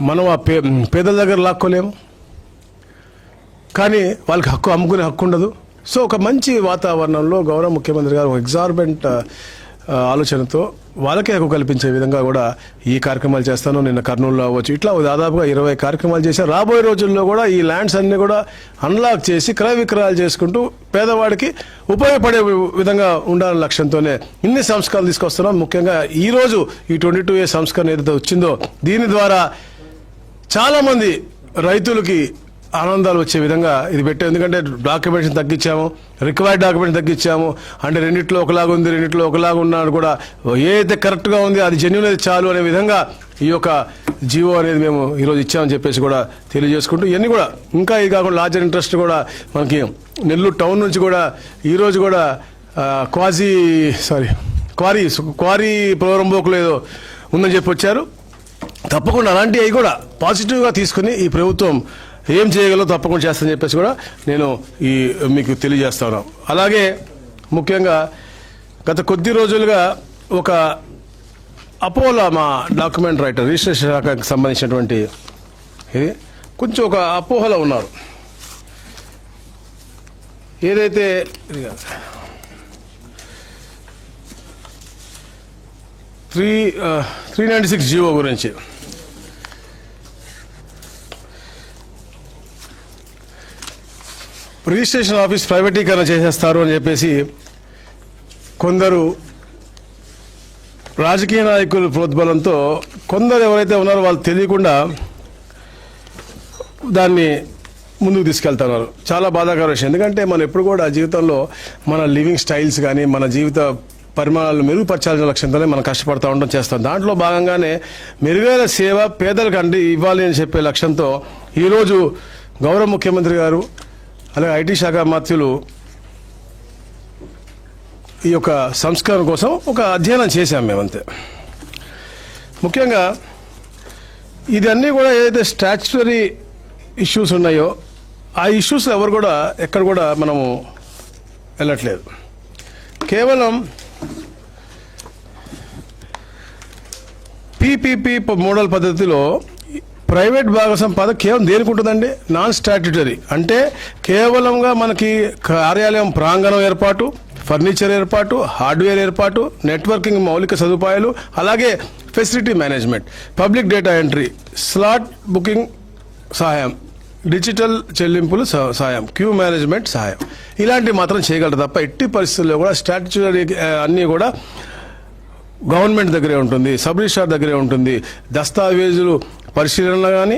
మనం ఆ పేదల దగ్గర లాక్కోలేము, కానీ వాళ్ళకి అమ్ముకునే హక్కు ఉండదు. సో ఒక మంచి వాతావరణంలో గౌరవ ముఖ్యమంత్రి గారు ఒక ఎగ్జార్బెంట్ ఆలోచనతో వాళ్ళకే హక్కు కల్పించే విధంగా కూడా ఈ కార్యక్రమాలు చేస్తాను. నిన్న కర్నూలులో అవ్వచ్చు, ఇట్లా దాదాపుగా 20 కార్యక్రమాలు చేశారు. రాబోయే రోజుల్లో కూడా ఈ ల్యాండ్స్ అన్ని కూడా అన్లాక్ చేసి క్రయ విక్రయాలు చేసుకుంటూ పేదవాడికి ఉపయోగపడే విధంగా ఉండాలనే లక్ష్యంతోనే ఇన్ని సంస్కరణలు తీసుకొస్తున్నాం. ముఖ్యంగా ఈరోజు ఈ 22A సంస్కరణ ఏదైతే వచ్చిందో దీని ద్వారా చాలామంది రైతులకి ఆనందాలు వచ్చే విధంగా ఇది పెట్టాం. ఎందుకంటే డాక్యుమెంటేషన్ తగ్గించాము, రిక్వైర్డ్ డాక్యుమెంట్ తగ్గించాము. అంటే రెండిట్లో ఒకలాగా ఉంది, రెండిట్లో ఒకలాగా ఉన్నాడు కూడా ఏదైతే కరెక్ట్గా ఉంది అది జెన్యూన్ అయితే చాలు అనే విధంగా ఈ యొక్క జీవో అనేది మేము ఈరోజు ఇచ్చామని చెప్పేసి కూడా తెలియజేసుకుంటూ ఇవన్నీ కూడా ఇంకా ఇది కాకుండా లార్జర్ ఇంట్రెస్ట్ కూడా మనకి నెల్లూరు టౌన్ నుంచి కూడా ఈరోజు కూడా క్వారీ ప్రోరంబోకులు ఏదో ఉందని చెప్పి వచ్చారు. తప్పకుండా అలాంటివి అవి కూడా పాజిటివ్గా తీసుకుని ఈ ప్రభుత్వం ఏం చేయగలరో తప్పకుండా చేస్తానని చెప్పేసి కూడా నేను మీకు తెలియజేస్తాను. అలాగే ముఖ్యంగా గత కొద్ది రోజులుగా ఒక అపోలో మా డాక్యుమెంట్ రైటర్ రిజిస్ట్రేషన్ శాఖకు సంబంధించినటువంటి ఇది కొంచెం ఒక అపోహలో ఉన్నారు. ఏదైతే 396 జీవో గురించి రిజిస్ట్రేషన్ ఆఫీస్ ప్రైవేటీకరణ చేసేస్తారు అని చెప్పేసి కొందరు రాజకీయ నాయకుల ప్రోద్బలంతో కొందరు ఎవరైతే ఉన్నారో వాళ్ళు తెలియకుండా దాన్ని ముందుకు తీసుకెళ్తున్నారు. చాలా బాధాకర విషయం. ఎందుకంటే మనం ఎప్పుడు కూడా జీవితంలో మన లివింగ్ స్టైల్స్ కానీ మన జీవిత పరిమాణాలు మెరుగుపరచాల్సిన లక్ష్యంతోనే మనం కష్టపడతా ఉండడం చేస్తాం. దాంట్లో భాగంగానే మెరుగైన సేవ పేదలకు ఇవ్వాలి అని చెప్పే లక్ష్యంతో ఈరోజు గౌరవ ముఖ్యమంత్రి గారు అలాగే ఐటీ శాఖ మంత్రులు ఈ యొక్క సంస్కరణ కోసం ఒక అధ్యయనం చేశాం మేమంతే. ముఖ్యంగా ఇది అన్నీ కూడా ఏదైతే స్టాచ్యుటరీ ఇష్యూస్ ఉన్నాయో ఆ ఇష్యూస్ ఎవరు కూడా ఎక్కడ కూడా మనము వెళ్ళట్లేదు. కేవలం పీపీపీ మోడల్ పద్ధతిలో ప్రైవేట్ భాగస్వామ్య పదం కేవలం దేనికి ఉంటుందండి? నాన్ స్టాట్యుటరీ అంటే కేవలంగా మనకి కార్యాలయం ప్రాంగణం ఏర్పాటు, ఫర్నిచర్ ఏర్పాటు, హార్డ్వేర్ ఏర్పాటు, నెట్వర్కింగ్ మౌలిక సదుపాయాలు, అలాగే facility management, public data entry, slot booking సహాయం, డిజిటల్ చెల్లింపులు సహాయం, క్యూ మేనేజ్మెంట్ సహాయం, ఇలాంటివి మాత్రం చేయగలరు తప్ప ఎట్టి పరిస్థితుల్లో కూడా స్టాట్యుటరీ అన్నీ కూడా గవర్నమెంట్ దగ్గరే ఉంటుంది, సబ్ రిజిస్ట్రార్ దగ్గరే ఉంటుంది. దస్తావేజులు పరిశీలన కానీ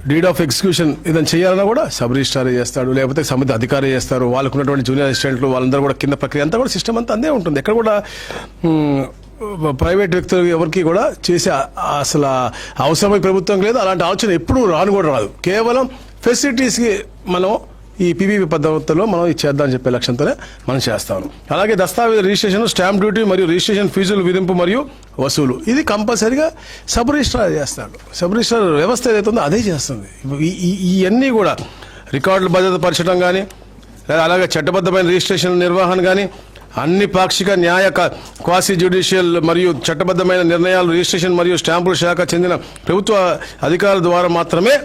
డీడ్ ఆఫ్ ఎగ్జిక్యూషన్ ఇదని చేయాలన్నా కూడా సబ్ రిజిస్ట్రారే చేస్తాడు, లేకపోతే సమితి అధికారి చేస్తారు. వాళ్ళకు ఉన్నటువంటి జూనియర్ అసిస్టెంట్లు వాళ్ళందరూ కూడా కింద ప్రక్రియ అంతా కూడా సిస్టమ్ అంతా అందే ఉంటుంది. ఎక్కడ కూడా ప్రైవేట్ వ్యక్తులు ఎవరికి కూడా చేసే అసలు అవసరమై ప్రభుత్వం లేదు. అలాంటి ఆలోచన ఎప్పుడు రాదు. కేవలం ఫెసిలిటీస్కి మనం ఈ పీపీపీ పద్ధతిలో మనం ఇది చేద్దామని చెప్పే లక్ష్యంతోనే మనం చేస్తాం. అలాగే దస్తావేజ్ రిజిస్ట్రేషన్, స్టాంప్ డ్యూటీ మరియు రిజిస్ట్రేషన్ ఫీజులు విధింపు మరియు వసూలు ఇది కంపల్సరీగా సబ్ రిజిస్ట్రార్ చేస్తాడు. సబ్ రిజిస్ట్రార్ వ్యవస్థ ఏదైతే ఉందో అదే చేస్తుంది. ఇవన్నీ కూడా రికార్డుల భద్రత పరచడం కానీ, అలాగే చట్టబద్ధమైన రిజిస్ట్రేషన్ నిర్వహణ కానీ, అన్ని పాక్షిక న్యాయ క్వాసీ జ్యుడిషియల్ మరియు చట్టబద్ధమైన నిర్ణయాలు రిజిస్ట్రేషన్ మరియు స్టాంపుల శాఖ చెందిన ప్రభుత్వ అధికారుల ద్వారా మాత్రమే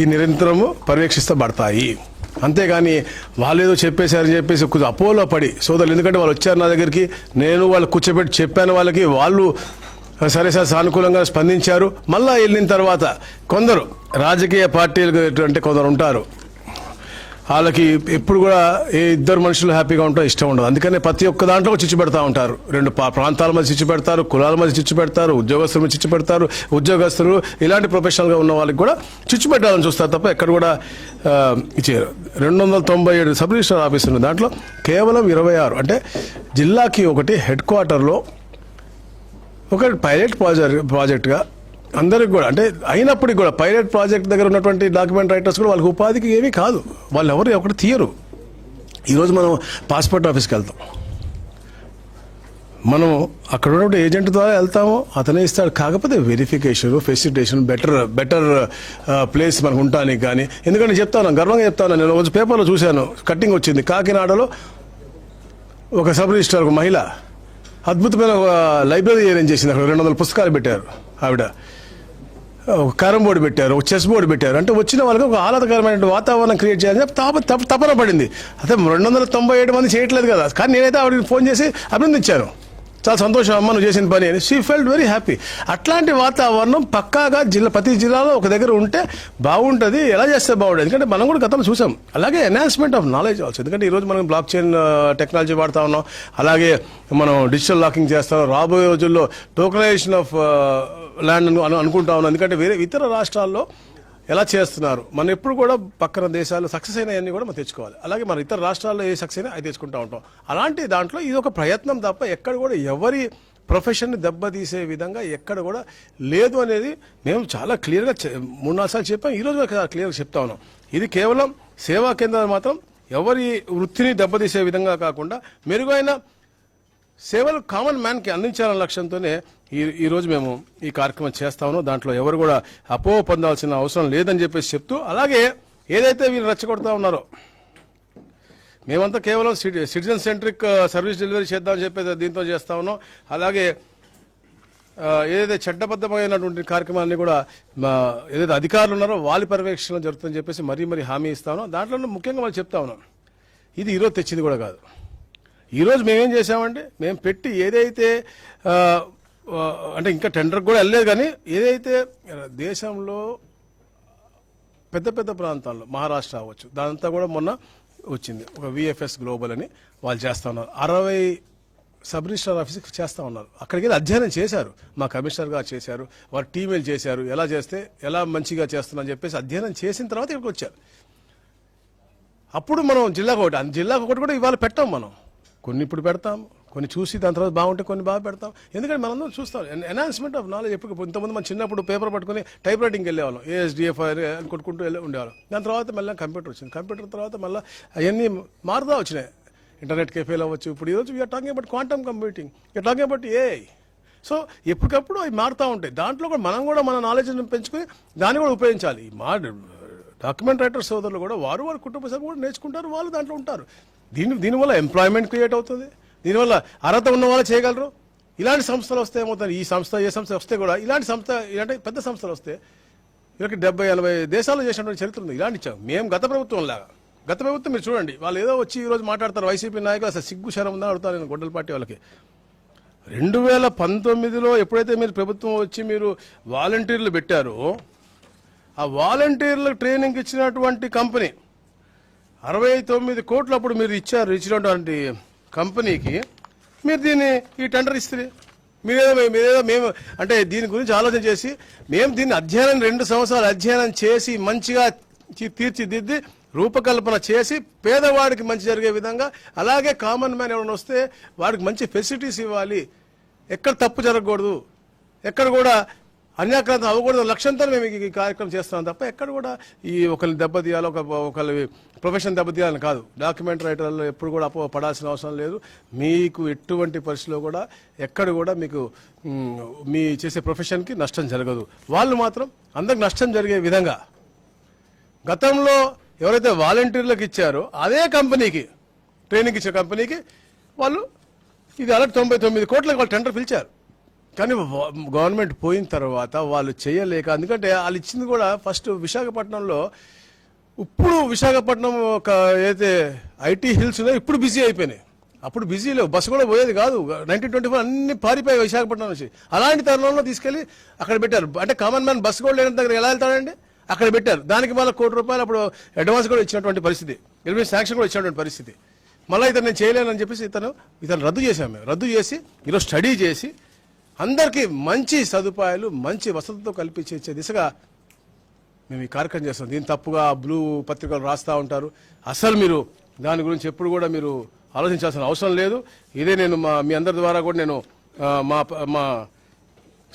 ఈ నిరంతరము పర్యవేక్షిస్తబడతాయి. అంతేగాని వాళ్ళు ఏదో చెప్పేశారని చెప్పేసి కొంచెం అపోలో పడి సోదరులు, ఎందుకంటే వాళ్ళు వచ్చారు నా దగ్గరికి, నేను వాళ్ళు కూర్చోబెట్టి చెప్పాను వాళ్ళకి, వాళ్ళు సరే సార్ సానుకూలంగా స్పందించారు. మళ్ళా వెళ్ళిన తర్వాత కొందరు రాజకీయ పార్టీలు అంటే కొందరు ఉంటారు, వాళ్ళకి ఎప్పుడు కూడా ఏ ఇద్దరు మనుషులు హ్యాపీగా ఉంటో ఇష్టం ఉండదు. అందుకనే ప్రతి ఒక్క దాంట్లో చిచ్చు పెడతా ఉంటారు. రెండు ప్రాంతాల మధ్య చిచ్చు పెడతారు, కులాల మధ్య చిచ్చు పెడతారు, ఉద్యోగస్తుల మధ్య చిచ్చు పెడతారు. ఉద్యోగస్తులు ఇలాంటి ప్రొఫెషనల్గా ఉన్న వాళ్ళకి కూడా చిచ్చు పెట్టాలని చూస్తారు తప్ప ఎక్కడ కూడా ఇచ్చారు. 297 సబ్ రిజిస్టర్ ఆఫీస్ ఉంది. దాంట్లో కేవలం 26 అంటే జిల్లాకి ఒకటి హెడ్ క్వార్టర్లో ఒక పైలట్ ప్రాజెక్ట్గా అందరికి కూడా అంటే అయినప్పటికీ కూడా పైలట్ ప్రాజెక్ట్ దగ్గర ఉన్నటువంటి డాక్యుమెంట్ రైటర్స్ కూడా వాళ్ళకి ఉపాధికి ఏమీ కాదు. వాళ్ళు ఎవరు ఒకటి తీయరు. ఈరోజు మనం పాస్పోర్ట్ ఆఫీస్కి వెళ్తాం, మనం అక్కడ ఉన్నటువంటి ఏజెంట్ ద్వారా వెళ్తాము, అతనే ఇస్తాడు. కాకపోతే వెరిఫికేషన్, ఫెసిలిటేషన్, బెటర్ ప్లేస్ మనకు ఉండడానికి కానీ. ఎందుకంటే చెప్తాను, గర్వంగా చెప్తాను, నేను రోజు పేపర్లో చూశాను, కట్టింగ్ వచ్చింది. కాకినాడలో ఒక సబ్ రిజిస్ట్రార్, ఒక మహిళ అద్భుతమైన ఒక లైబ్రరీ అరేంజ్ చేసింది. అక్కడ 200 పుస్తకాలు పెట్టారు. ఆవిడ క్యారమ్ బోర్డు పెట్టారు, ఒక చెస్ బోర్డు పెట్టారు. అంటే వచ్చిన వాళ్ళకి ఒక ఆహ్లాదకరమైన వాతావరణం క్రియేట్ చేయాలని తపన పడింది. అదే 297 మంది చేయట్లేదు కదా. కానీ నేనైతే ఆవిడకి ఫోన్ చేసి అభినందించాను. చాలా సంతోషం అమ్మ నువ్వు చేసిన పని అని. She felt very happy. అట్లాంటి వాతావరణం పక్కాగా ప్రతి జిల్లాలో ఒక దగ్గర ఉంటే బాగుంటుంది. ఎలా చేస్తే బాగుంటుంది? ఎందుకంటే మనం కూడా గతంలో చూసాం. అలాగే ఎన్హాన్స్మెంట్ ఆఫ్ నాలెడ్జ్ ఆల్సో. ఎందుకంటే ఈరోజు మనం బ్లాక్ చైన్ టెక్నాలజీ వాడుతూ ఉన్నాం, అలాగే మనం డిజిటల్ లాకింగ్ చేస్తాం. రాబోయే రోజుల్లో టోకనైజేషన్ ఆఫ్ ల్యాండ్ అనుకుంటా ఉన్నాం. ఎందుకంటే వేరే ఇతర రాష్ట్రాల్లో ఎలా చేస్తున్నారు, మనం ఎప్పుడు కూడా పక్కన దేశాలు సక్సెస్ అయినవన్నీ కూడా మనం తెచ్చుకోవాలి. అలాగే మన ఇతర రాష్ట్రాల్లో ఏ సక్సెస్ అయినా అది తెచ్చుకుంటూ ఉంటాం. అలాంటి దాంట్లో ఇది ఒక ప్రయత్నం తప్ప ఎక్కడ కూడా ఎవరి ప్రొఫెషన్ని దెబ్బతీసే విధంగా ఎక్కడ కూడా లేదు అనేది మేము చాలా క్లియర్గా 3-4 సార్లు చెప్పాం. ఈరోజు క్లియర్గా చెప్తా ఉన్నాం. ఇది కేవలం సేవా కేంద్రాలు మాత్రం ఎవరి వృత్తిని దెబ్బతీసే విధంగా కాకుండా మెరుగైన సేవలు కామన్ మ్యాన్కి అందించాలనే లక్ష్యంతోనే ఈరోజు మేము ఈ కార్యక్రమం చేస్తా ఉన్నాం. దాంట్లో ఎవరు కూడా అపోహ పొందాల్సిన అవసరం లేదని చెప్పేసి చెప్తూ, అలాగే ఏదైతే వీళ్ళు రెచ్చగొడతా ఉన్నారో మేమంతా కేవలం సిటిజన్ సెంట్రిక్ సర్వీస్ డెలివరీ చేద్దామని చెప్పేసి దీంతో చేస్తా ఉన్నాం. అలాగే ఏదైతే చట్టబద్ధమైనటువంటి కార్యక్రమాన్ని కూడా ఏదైతే అధికారులు ఉన్నారో వాళ్ళ పర్యవేక్షణ జరుగుతుందని చెప్పేసి మరీ హామీ ఇస్తా ఉన్నాం. దాంట్లో ముఖ్యంగా వాళ్ళు చెప్తా ఉన్నాం, ఇది ఈరోజు తెచ్చింది కూడా కాదు. ఈరోజు మేమేం చేసామంటే, మేము పెట్టి ఏదైతే అంటే ఇంకా టెండర్కి కూడా వెళ్ళలేదు, కానీ ఏదైతే దేశంలో పెద్ద ప్రాంతాల్లో మహారాష్ట్ర అవ్వచ్చు, దానంతా కూడా మొన్న వచ్చింది ఒక విఎఫ్ఎస్ గ్లోబల్ అని వాళ్ళు చేస్తూ ఉన్నారు. 60 సబ్ రిజిస్ట్రార్ ఆఫీస్కి చేస్తూ ఉన్నారు. అక్కడికి వెళ్ళి అధ్యయనం చేశారు, మా కమిషనర్ గారు చేశారు, వారు టీమెయిల్ చేశారు, ఎలా చేస్తే ఎలా మంచిగా చేస్తున్నారని చెప్పేసి అధ్యయనం చేసిన తర్వాత ఇక్కడికి వచ్చారు. అప్పుడు మనం జిల్లాకు ఒకటి కూడా ఇవాళ పెట్టాం. మనం కొన్ని ఇప్పుడు పెడతాం, కొన్ని చూసి దాని తర్వాత బాగుంటే కొన్ని బాగా పెడతాం. ఎందుకంటే మనందరం చూస్తాం ఎన్హాన్స్మెంట్ ఆఫ్ నాలెడ్జ్. ఎప్పుడు ఇంతకుముందు మనం చిన్నప్పుడు పేపర్ పట్టుకుని టైప్ రైటింగ్కి వెళ్ళేవాళ్ళం, ఏఎస్డిఎఫ్ఐ అని కొట్టుకుంటూ ఉండేవాళ్ళం. దాని తర్వాత మళ్ళీ కంప్యూటర్ వచ్చింది. కంప్యూటర్ తర్వాత మళ్ళీ అవన్నీ మారుతా వచ్చినాయి. ఇంటర్నెట్ కెఫేలు అవ్వచ్చు. ఇప్పుడు ఈరోజు we're talking about quantum computing, we're talking about AI. So ఎప్పటికప్పుడు అవి మారుతూ ఉంటాయి. దాంట్లో కూడా మనం కూడా మన నాలెడ్జ్ని పెంచుకుని దాన్ని కూడా ఉపయోగించాలి. మా డాక్యుమెంట్ రైటర్ సోదరులు కూడా వారి కుటుంబ సభ్యులు కూడా నేర్చుకుంటారు, వాళ్ళు దాంట్లో ఉంటారు. దీనివల్ల ఎంప్లాయ్మెంట్ క్రియేట్ అవుతుంది. దీనివల్ల అర్హత ఉన్న వాళ్ళు చేయగలరు. ఇలాంటి సంస్థలు వస్తే ఏమవుతుంది, ఈ సంస్థ ఏ సంస్థ వస్తే కూడా ఇలాంటి పెద్ద సంస్థలు వస్తే వీళ్ళకి 70-80 దేశాల్లో చేసినటువంటి చరిత్ర ఉంది. ఇలాంటి మేము గత ప్రభుత్వం మీరు చూడండి, వాళ్ళు ఏదో వచ్చి ఈరోజు మాట్లాడతారు వైసీపీ నాయకులు, అసలు సిగ్గు శరం ఉందని అడుగుతారు నేను గొడ్డల పార్టీ వాళ్ళకి. 2019లో ఎప్పుడైతే మీరు ప్రభుత్వం వచ్చి మీరు వాలంటీర్లు పెట్టారో, ఆ వాలంటీర్లకు ట్రైనింగ్ ఇచ్చినటువంటి కంపెనీ 69 కోట్లు అప్పుడు మీరు ఇచ్చినటువంటి కంపెనీకి మీరు ఈ టెండర్ ఇస్తే మీరేదో మేము అంటే దీని గురించి ఆలోచన చేసి మేము దీన్ని 2 సంవత్సరాలు అధ్యయనం చేసి మంచిగా తీర్చిదిద్ది రూపకల్పన చేసి పేదవాడికి మంచి జరిగే విధంగా, అలాగే కామన్ మ్యాన్ ఎవరైనా వస్తే వాడికి మంచి ఫెసిలిటీస్ ఇవ్వాలి, ఎక్కడ తప్పు జరగకూడదు, ఎక్కడ కూడా అన్యాక్రాంతం అవ్వకూడదు లక్ష్యంతో మేము ఈ కార్యక్రమం చేస్తున్నాం తప్ప ఎక్కడ కూడా ఈ ఒకరిని దెబ్బతీయాలి, ఒకరి ప్రొఫెషన్ దెబ్బతీయాలని కాదు. డాక్యుమెంట్ రైటర్లో ఎప్పుడు కూడా పడాల్సిన అవసరం లేదు. మీకు ఎటువంటి పరిస్థితిలో కూడా ఎక్కడ కూడా మీకు మీ చేసే ప్రొఫెషన్కి నష్టం జరగదు. వాళ్ళు మాత్రం అందరికి నష్టం జరిగే విధంగా గతంలో ఎవరైతే వాలంటీర్లకు ఇచ్చారో అదే కంపెనీకి ట్రైనింగ్ ఇచ్చే కంపెనీకి వాళ్ళు ఇది అలా 99 కోట్లకు వాళ్ళు టెండర్ పిలిచారు. కానీ గవర్నమెంట్ పోయిన తర్వాత వాళ్ళు చేయలేక, ఎందుకంటే వాళ్ళు ఇచ్చింది కూడా ఫస్ట్ విశాఖపట్నంలో, ఇప్పుడు విశాఖపట్నం ఒక ఏదైతే ఐటీ హిల్స్ ఉన్నాయో ఇప్పుడు బిజీ అయిపోయినాయి. అప్పుడు బిజీ లేవు, బస్సు కూడా పోయేది కాదు. 1924 అన్ని పారిపోయాయి విశాఖపట్నం నుంచి. అలాంటి తరుణంలో తీసుకెళ్లి అక్కడ పెట్టారు. అంటే కామన్ మ్యాన్ బస్సు కూడా లేని దగ్గర ఎలా వెళ్తాడండి? అక్కడ పెట్టారు. దానికి మళ్ళీ ₹1,00,00,000 అప్పుడు అడ్వాన్స్ కూడా ఇచ్చినటువంటి పరిస్థితి, శాంక్షన్ కూడా ఇచ్చినటువంటి పరిస్థితి. మళ్ళీ ఇతను నేను చేయలేనని చెప్పేసి ఇతను రద్దు చేశాము. మేము రద్దు చేసి ఈరోజు స్టడీ చేసి అందరికీ మంచి సదుపాయాలు మంచి వసతులతో కల్పించే దిశగా మేము ఈ కార్యక్రమం చేస్తాం. దీని తప్పుగా బ్లూ పత్రికలు రాస్తూ ఉంటారు. అసలు మీరు దాని గురించి ఎప్పుడు కూడా మీరు ఆలోచించాల్సిన అవసరం లేదు. ఇదే నేను మీ అందరి ద్వారా కూడా నేను మా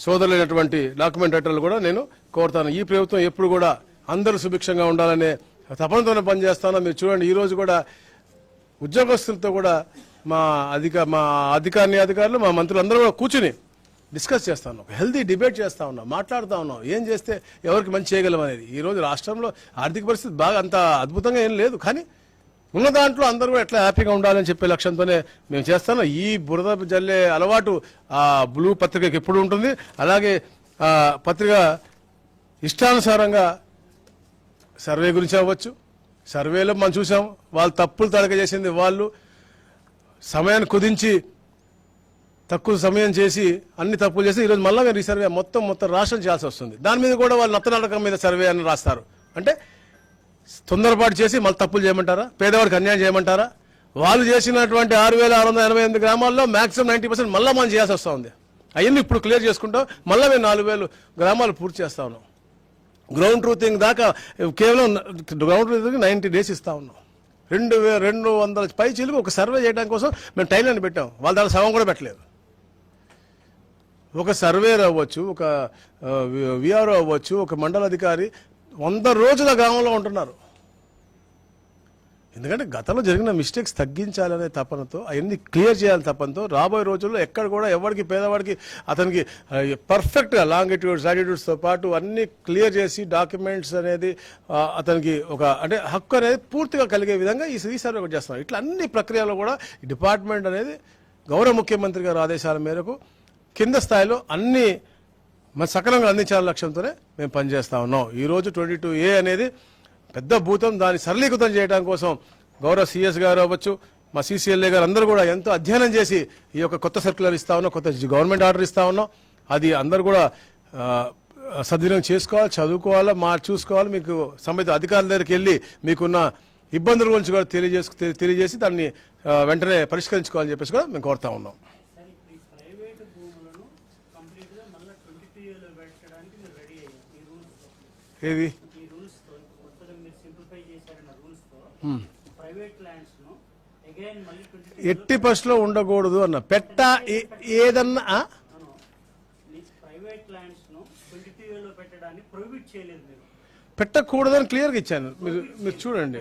సోదరులైనటువంటి డాక్యుమెంట్ రైటర్లు కూడా నేను కోరుతాను. ఈ ప్రభుత్వం ఎప్పుడు కూడా అందరూ సుభిక్షంగా ఉండాలనే తపనతోనే పనిచేస్తాను. మీరు చూడండి, ఈ రోజు కూడా ఉద్యోగస్తులతో కూడా మా అధికారులు మా మంత్రులు అందరూ కూడా కూర్చుని డిస్కస్ చేస్తా ఉన్నాం, హెల్తీ డిబేట్ చేస్తా ఉన్నాం, మాట్లాడుతూ ఉన్నాం ఏం చేస్తే ఎవరికి మంచి చేయగలం అనేది. ఈ రోజు రాష్ట్రంలో ఆర్థిక పరిస్థితి బాగా అంత అద్భుతంగా ఏం లేదు, కానీ ఉన్న దాంట్లో అందరూ కూడా ఎట్లా హ్యాపీగా ఉండాలని చెప్పే లక్ష్యంతోనే మేము చేస్తాను. ఈ బురద జల్లే అలవాటు ఆ బ్లూ పత్రికకి ఎప్పుడు ఉంటుంది. అలాగే పత్రిక ఇష్టానుసారంగా సర్వే గురించి అవ్వచ్చు, సర్వేలో మనం చూసాం వాళ్ళు తప్పులు తడక చేసింది, వాళ్ళు సమయాన్ని కుదించి తక్కువ సమయం చేసి అన్ని తప్పులు చేసి ఈరోజు మళ్ళీ మేము రీసర్వే మొత్తం రాష్ట్రం చేయాల్సి వస్తుంది. దాని మీద కూడా వాళ్ళు నత్తనాటకం మీద సర్వే అని రాస్తారు. అంటే తొందరపాటు చేసి మళ్ళీ తప్పులు చేయమంటారా? పేదవాడికి అన్యాయం చేయమంటారా? వాళ్ళు చేసినటువంటి 6,688 గ్రామాల్లో మాక్సిమం 90% మళ్ళీ మనం చేయాల్సి వస్తూ ఉంది. అవన్నీ ఇప్పుడు క్లియర్ చేసుకుంటాం. మళ్ళీ మేము 4,000 గ్రామాలు పూర్తి చేస్తా ఉన్నాం. గ్రౌండ్ ట్రూతింగ్ దాకా కేవలం గ్రౌండ్ ట్రూతింగ్ 90 days ఇస్తా ఉన్నాం. 2,200 పై చిలుకు ఒక సర్వే చేయడానికి కోసం మేము టైం అని పెట్టాం. వాళ్ళ దాని సగం కూడా పెట్టలేదు. ఒక సర్వేర్ అవ్వచ్చు, ఒక విఆర్ఓ అవ్వచ్చు, ఒక మండల అధికారి 100 రోజుల గ్రామంలో ఉంటున్నారు. ఎందుకంటే గతంలో జరిగిన మిస్టేక్స్ తగ్గించాలనే తపనతో, అవన్నీ క్లియర్ చేయాలని తపనతో రాబోయే రోజుల్లో ఎక్కడ కూడా ఎవరికి పేదవాడికి అతనికి పర్ఫెక్ట్గా లాంగిట్యూడ్స్ లాటిట్యూడ్స్తో పాటు అన్ని క్లియర్ చేసి డాక్యుమెంట్స్ అనేది అతనికి ఒక అంటే హక్కు అనేది పూర్తిగా కలిగే విధంగా ఈ సర్వే కూడా చేస్తున్నారు. ఇట్లా అన్ని ప్రక్రియలో కూడా ఈ డిపార్ట్మెంట్ అనేది గౌరవ ముఖ్యమంత్రి గారి ఆదేశాల మేరకు కింద స్థాయిలో అన్ని సకలంగా అందించాల లక్ష్యంతోనే మేము పనిచేస్తా ఉన్నాం. ఈరోజు 22A అనేది పెద్ద భూతం, దాన్ని సరళీకృతం చేయడం కోసం గౌరవ సిఎస్ గారు అవ్వచ్చు, మా CCLA గారు అందరూ కూడా ఎంతో అధ్యయనం చేసి ఈ యొక్క కొత్త సర్క్యులర్ ఇస్తా ఉన్నాం, కొత్త గవర్నమెంట్ ఆర్డర్ ఇస్తా ఉన్నాం. అది అందరూ కూడా సద్వినియోగం చేసుకోవాలి, చదువుకోవాలి, చూసుకోవాలి. మీకు సంబంధిత అధికారుల దగ్గరికి వెళ్ళి మీకున్న ఇబ్బందుల గురించి కూడా తెలియజేసి దాన్ని వెంటనే పరిష్కరించుకోవాలని చెప్పేసి కూడా మేము కోరుతా ఉన్నాం. ఏది ఎట్టి పరిస్థితిలో ఉండకూడదు అన్న పెట్ట ఏదన్నా పెట్టకూడదని క్లియర్గా ఇచ్చాను. మీరు చూడండి,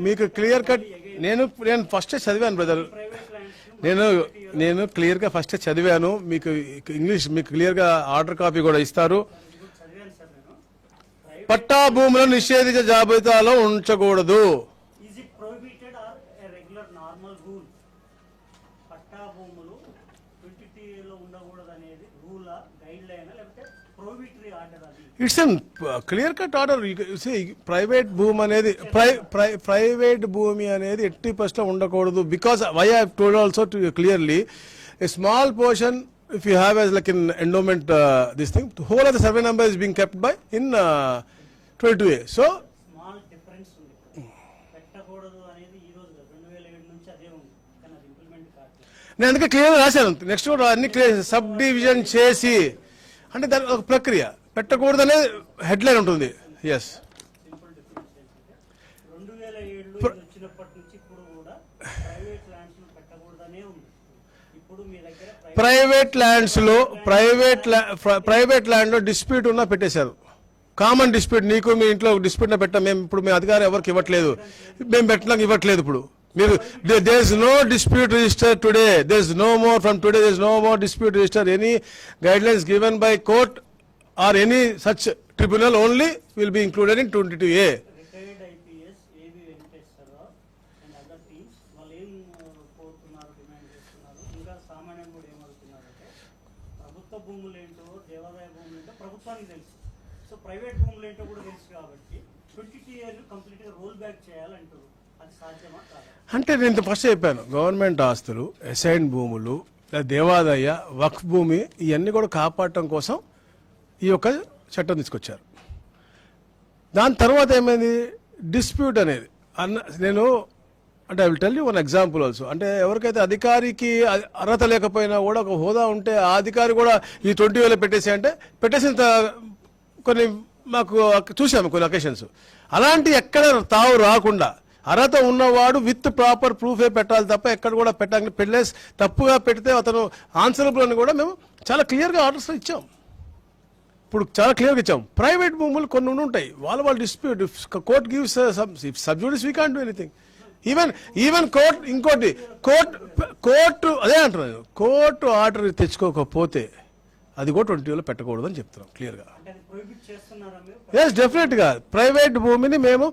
మీకు క్లియర్ కట్ నేను ఫస్ట్ చదివాను బ్రదర్. నేను క్లియర్గా ఫస్ట్ చదివాను. మీకు ఇంగ్లీష్ మీకు క్లియర్గా ఆర్డర్ కాపీ కూడా ఇస్తారు. పట్టా భూములను నిషేధించే జాబితాలో ఉంచకూడదు. It's an clear cut order. Private భూమి అనేది ప్రైవేట్ భూమి అనేది ఎట్టి పరిస్థితిలో ఉండకూడదు. Because why I have told also to clearly a small portion if you have as like in endowment this thing, the whole of the survey number is being kept by in 22A. So small difference undi pettakodu anedi ee roju 2007 nunchi ade undi kana implement kaadu. నేను అందుకే clear రాశాను. Next కూడా అన్ని sub division చేసి అంటే దాని ఒక ప్రక్రియ పెట్టకూడదు అనేది హెడ్లైన్ ఉంటుంది. ఎస్, 2007లో వచ్చినప్పటి నుంచి ఇప్పుడు కూడా ప్రైవేట్ ల్యాండ్స్ పెట్టకూడదనే ఉంది. ఇప్పుడు మీ దగ్గర ప్రైవేట్ ల్యాండ్ లో డిస్ప్యూట్ ఉన్నా పెట్టేశారు. కామన్ డిస్ప్యూట్, నీకు మీ ఇంట్లో డిస్ప్యూట్ పెట్టాం మేము. ఇప్పుడు మీ అధికారం ఎవరికి ఇవ్వట్లేదు, మేము పెట్టడానికి ఇవ్వట్లేదు. ఇప్పుడు మీరు there is no dispute register today, there is no more from today, there is no more dispute register. Any guidelines given by court or any such tribunal only will be included in 22A. Retired IPS ఏవి Venkateswararao and other teams వాళ్ళు ఏం కోరుతున్నారు, demand చేస్తున్నారు, ఇంకా సామాన్యం కూడా ఏమవుతున్నారంటే ప్రభుత్వ భూములు ఏంటో దేవాదాయ భూములు ఏంటో ప్రభుత్వానికి తెలుసు. సో ప్రైవేట్ భూములు ఏంటో కూడా తెలుసు కాబట్టి 22A కంప్లీట్గా రోల్ బ్యాక్ చేయాలంటారు. అది సాధ్యమా కాదా? అంటే నేను ఫస్ట్ చెప్పాను, గవర్నమెంట్ ఆస్తులు, అసైన్ భూములు, లేదా దేవాదాయ, వక్ఫ్ భూమి, ఇవన్నీ కూడా కాపాడటం కోసం ఈ యొక్క చట్టం తీసుకొచ్చారు. దాని తర్వాత ఏమైంది, డిస్ప్యూట్ అనేది నేను అంటే I will tell you one example also. అంటే ఎవరికైతే అధికారికి అర్హత లేకపోయినా కూడా ఒక హోదా ఉంటే ఆ అధికారి కూడా ఈ 20,000 పెట్టేసి అంటే పెట్టేసిన కొన్ని మాకు చూసాము కొన్ని అకేషన్స్. అలాంటి ఎక్కడ తావు రాకుండా అర్హత ఉన్నవాడు విత్ ప్రాపర్ ప్రూఫే పెట్టాలి తప్ప ఎక్కడ కూడా పెట్టలేసి తప్పుగా పెడితే అతను ఆన్సరబుల్ అని కూడా మేము చాలా క్లియర్గా ఆర్డర్స్ ఇచ్చాం. ఇప్పుడు చాలా క్లియర్గా ఇచ్చాం. ప్రైవేట్ భూములు కొన్ని ఉంటాయి, వాళ్ళు dispute, court gives sub judice, we can't do anything. Even court, ఇంకోటి కోర్టు అదే అంటున్నాను, కోర్టు ఆర్డర్ తెచ్చుకోకపోతే అది కూడా 20,000 పెట్టకూడదు అని చెప్తున్నాం క్లియర్గా. అంటే అది ప్రొహిబిట్ చేస్తున్నారా మీరు? ఎస్, డెఫినెట్గా ప్రైవేట్ భూమిని మేము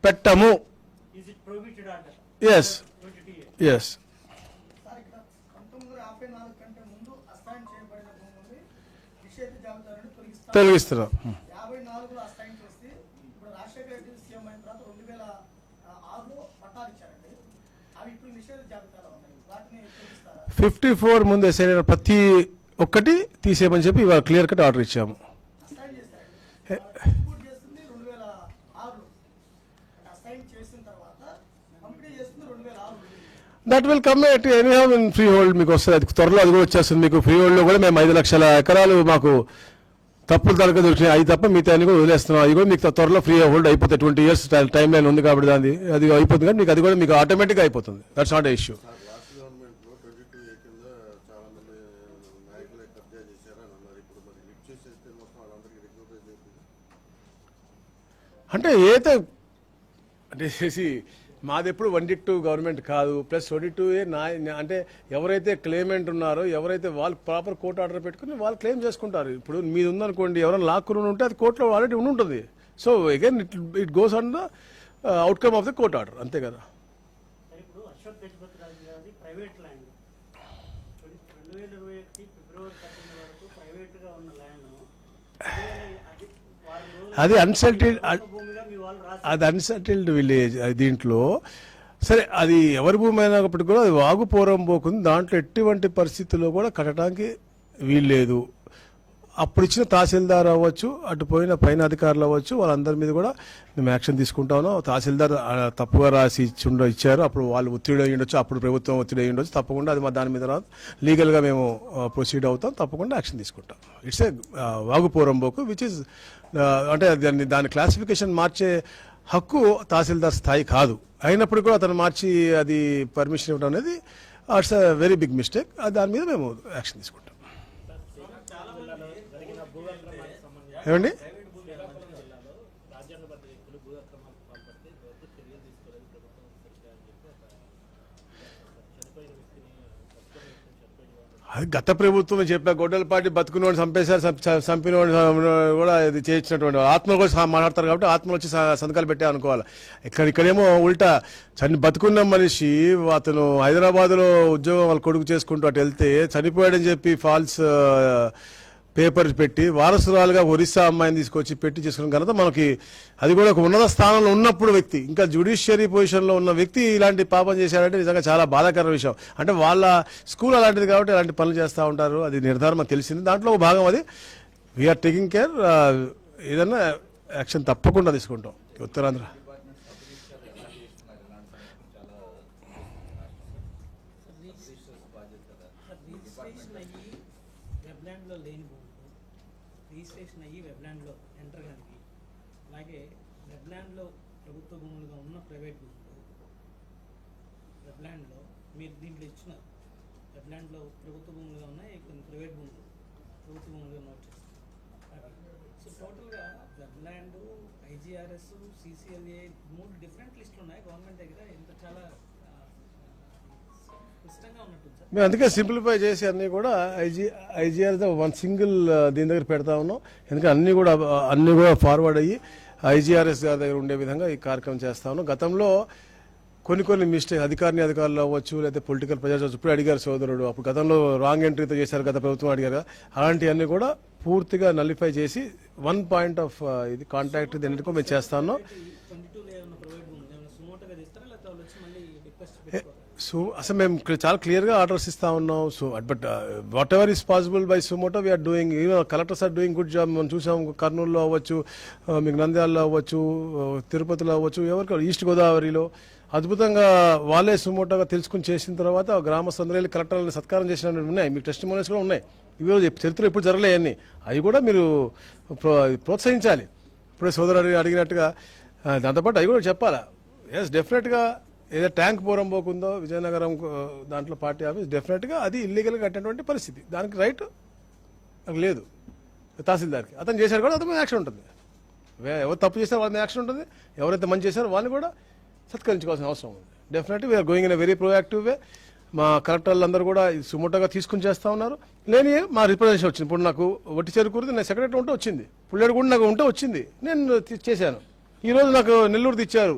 పెట్టము. Is it prohibited order? Yes, 20TA. Yes. Sir, ఇక్కడ 1954 కంటే ముందు అసైన్ చేయబడిన భూముల్ని నిషేధ జాబితా నుండి తొలగిస్తున్నాం. 54లో అసైన్ చేసి ఇప్పుడు రాజశేఖర రెడ్డి సీఎం అయిన తర్వాత 2006లో పట్టాలు ఇచ్చారండి. అవి ఇప్పుడు నిషేధ జాబితాలో ఉన్నాయి, వాటిని తొలగిస్తారా? 54 ముందు అసైన్ అయిన ప్రతి ఒక్కటి తీసేయమని చెప్పి ఇవాళ క్లియర్ కట్ ఆర్డర్ ఇచ్చాము. అసైన్ చేస్తారండి, ఇంపోర్ట్ చేస్తుంది 2006లో, అసైన్ చేసిన తర్వాత కంప్లీట్ చేస్తుంది 2006లో. That will come at anyhow in freehold, మీకు వస్తుంది అది త్వరలో, అది కూడా వచ్చేస్తుంది మీకు. ఫ్రీ హోల్డ్ లో కూడా మేము 5 లక్షల ఎకరాలు మాకు తప్పులు తరగతి దొరికినాయి, అవి తప్ప మిగతా అన్ని కూడా వదిలేస్తున్నాం. అది కూడా మీకు త్వరలో ఫ్రీ హోల్డ్ అయిపోతుంది. 20 years టైం లైన్ ఉంది కాబట్టి దాన్ని అది అయిపోతుంది, కానీ మీకు అది కూడా మీకు ఆటోమేటిక్గా అయిపోతుంది. That's not a issue. Last గవర్నమెంట్లో 22A కింద చాలా మంది నాయకులే కబ్జా చేశారని అన్నారు. ఇప్పుడు మరి లిఫ్ట్ చేసేస్తే మొత్తం వాళ్ళందరికీ రికగ్నైజ్ అయిపోయింది. అంటే ఏదైతే అంటే మాది ఎప్పుడు 1/2 గవర్నమెంట్ కాదు, ప్లస్ 22A అంటే ఎవరైతే క్లెయిమెంట్ ఉన్నారో, ఎవరైతే వాళ్ళు ప్రాపర్ కోర్టు ఆర్డర్ పెట్టుకుని వాళ్ళు క్లెయిమ్ చేసుకుంటారు. ఇప్పుడు మీది ఉందనుకోండి, ఎవరైనా లాక్కుని ఉంటే అది కోర్టులో ఆల్రెడీ ఉంటుంది. So again it goes on the outcome of the court order, అంతే కదా. సరే, ఇప్పుడు అశోక్ గజపతి రాజు గారి ప్రైవేట్ ల్యాండ్ 2021 ఫిబ్రవరి 13 వరకు ప్రైవేట్ గా ఉన్న ల్యాండ్ అది అన్సెటిల్డ్, భూమిగా మీ వాళ్ళు రాసి అది అన్సెటిల్డ్ విలేజ్. దీంట్లో సరే అది ఎవరి భూమి అయినప్పటికీ కూడా అది వాగు పోరం పోకుంది. దాంట్లో ఎటువంటి పరిస్థితుల్లో కూడా కట్టడానికి వీల్లేదు. అప్పుడు ఇచ్చిన తహసీల్దార్ అవ్వచ్చు, అటు పోయిన పైన అధికారులు అవ్వచ్చు, వాళ్ళందరి మీద కూడా మేము యాక్షన్ తీసుకుంటాము. తహసీల్దార్ తప్పుగా రాసి ఇచ్చారు, అప్పుడు వాళ్ళు ఒత్తిడి అయ్యి ఉండొచ్చు, అప్పుడు ప్రభుత్వం ఒత్తిడి అయ్యి ఉండొచ్చు. తప్పకుండా అది మా దాని మీద లీగల్గా మేము ప్రొసీడ్ అవుతాం, తప్పకుండా యాక్షన్ తీసుకుంటాం. ఇట్స్ ఏ వాగు పోరంబోకు విచ్ ఇస్ అంటే దాని క్లాసిఫికేషన్ మార్చే హక్కు తహసీల్దార్ స్థాయి కాదు. అయినప్పుడు కూడా అతను మార్చి అది పర్మిషన్ ఇవ్వడం అనేది it's a very big mistake. దాని మీద మేము యాక్షన్ తీసుకుంటాం. ఏమండి, అది గత ప్రభుత్వం చెప్పా, గొడ్డలపాటి బతుకున్నవాడిని చంపేశారు, చంపినవాడిని కూడా ఇది చేయించినటువంటి ఆత్మలు కూడా మాట్లాడతారు కాబట్టి ఆత్మలు వచ్చి సంతకాలు పెట్టే అనుకోవాలి. ఇక్కడేమో ఉల్టా బతుకున్న మనిషి అతను హైదరాబాద్లో ఉద్యోగం వాళ్ళ కొడుకు చేసుకుంటూ అటు వెళ్తే చనిపోయాడని చెప్పి ఫాల్స్ పేపర్ పెట్టి వారసురాలుగా ఒరిస్సా అమ్మాయిని తీసుకొచ్చి పెట్టి చేసుకున్న ఘనత మనకి. అది కూడా ఒక ఉన్నత స్థానంలో ఉన్నప్పుడు వ్యక్తి, ఇంకా జ్యుడిషియరీ పొజిషన్లో ఉన్న వ్యక్తి ఇలాంటి పాపం చేశారంటే నిజంగా చాలా బాధాకర విషయం. అంటే వాళ్ళ స్కూల్ అలాంటిది కాబట్టి అలాంటి పనులు చేస్తూ ఉంటారు, అది నిర్ధారణ తెలిసింది. దాంట్లో ఒక భాగం అది. వీఆర్ టేకింగ్ కేర్, ఏదన్నా యాక్షన్ తప్పకుండా తీసుకుంటాం. ఉత్తరాంధ్ర వెబ్లాండ్లో లేని భూములు రిజిస్ట్రేషన్ అయ్యి వెబ్లాండ్లో ఎంటర్ కానీ, అలాగే వెబ్లాండ్లో ప్రభుత్వ భూములుగా ఉన్న ప్రైవేట్ భూములు వెబ్లాండ్లో మీరు దీంట్లో ఇచ్చిన వెబ్లాండ్లో ప్రభుత్వ భూములుగా ఉన్నాయి, కొన్ని ప్రైవేట్ భూములు ప్రభుత్వ భూములుగా నోట్ చేస్తారు. సో టోటల్గా వెబ్లాండ్, ఐజీఆర్ఎస్, సిసిఎల్ఏ 3 డిఫరెంట్ లిస్టులు ఉన్నాయి గవర్నమెంట్ దగ్గర. ఇంత చాలా క్లిష్టంగా ఉన్నట్టు సార్. మేము అందుకే సింప్లిఫై చేసి అన్నీ కూడా ఐజీఆర్ వన్ సింగిల్ దీని దగ్గర పెడతా ఉన్నాం. ఎందుకంటే అన్నీ కూడా ఫార్వర్డ్ అయ్యి ఐజీఆర్ఎస్ గారి దగ్గర ఉండే విధంగా ఈ కార్యక్రమం చేస్తా ఉన్నాం. గతంలో కొన్ని మిస్టేక్ అధికారులు అవ్వచ్చు, లేకపోతే పొలిటికల్ ప్రెజర్స్ అవ్వచ్చు. ఇప్పుడు అడిగారు సోదరుడు, అప్పుడు గతంలో రాంగ్ ఎంట్రీతో చేశారు, గత ప్రభుత్వం అడిగారు. అలాంటివన్నీ కూడా పూర్తిగా నల్లిఫై చేసి 1 పాయింట్ ఆఫ్ ఇది కాంటాక్ట్ దీనికి మేము చేస్తా ఉన్నాం. 22లో ఏమైనా ప్రైవేట్ భూములు ఏమైనా సుమోటోగా తీస్తారా, లేకపోతే సో అసలు మేము ఇక్కడ చాలా క్లియర్గా ఆర్డర్స్ ఇస్తా ఉన్నాం. So but whatever is possible by suo motu we are doing. Collectors are doing good job. మనం చూసాం కర్నూలులో అవ్వచ్చు, మీకు నంద్యాలలో అవ్వచ్చు, తిరుపతిలో అవ్వచ్చు, ఎవరికి ఈస్ట్ గోదావరిలో అద్భుతంగా వాళ్ళే సుమోటోగా తెలుసుకుని చేసిన తర్వాత గ్రామస్తులందరూ వెళ్ళి కలెక్టర్లను సత్కారం చేసినవి ఉన్నాయి. మీకు టెస్టిమోనియల్స్ కూడా ఉన్నాయి. ఇవి చరిత్ర ఎప్పుడు జరగలేవన్నీ, అవి కూడా మీరు ప్రోత్సహించాలి. ఇప్పుడే సోదరుడు అడిగినట్టుగా దాంతోపాటు అవి కూడా చెప్పాలా. ఎస్, డెఫినెట్గా ఏదో ట్యాంక్ పోరం పోకుందో విజయనగరం దాంట్లో పార్టీ ఆఫీస్ డెఫినెట్గా అది ఇల్లీగల్గా కట్టినటువంటి పరిస్థితి. దానికి రైట్ నాకు లేదు తహసీల్దార్కి. అతను చేశారు కూడా అతని మీద యాక్షన్ ఉంటుంది. ఎవరు తప్పు చేశారో వాళ్ళ మీద యాక్షన్ ఉంటుంది. ఎవరైతే మంచి చేశారో వాళ్ళని కూడా సత్కరించుకోవాల్సిన అవసరం ఉంది. Definitely we are going in a very proactive way. మా కలెక్టర్లు అందరూ కూడా సుమోటోగా తీసుకుని చేస్తూ ఉన్నారు. లేని మా రిప్రజెంటేషన్ వచ్చింది. ఇప్పుడు నాకు వట్టి చెరుకూరుది నా సెక్రటరీ ఉంటే వచ్చింది, పుల్లేడు కూడా నాకు ఉంటే వచ్చింది, నేను చేశాను. ఈరోజు నాకు నెల్లూరుది ఇచ్చారు,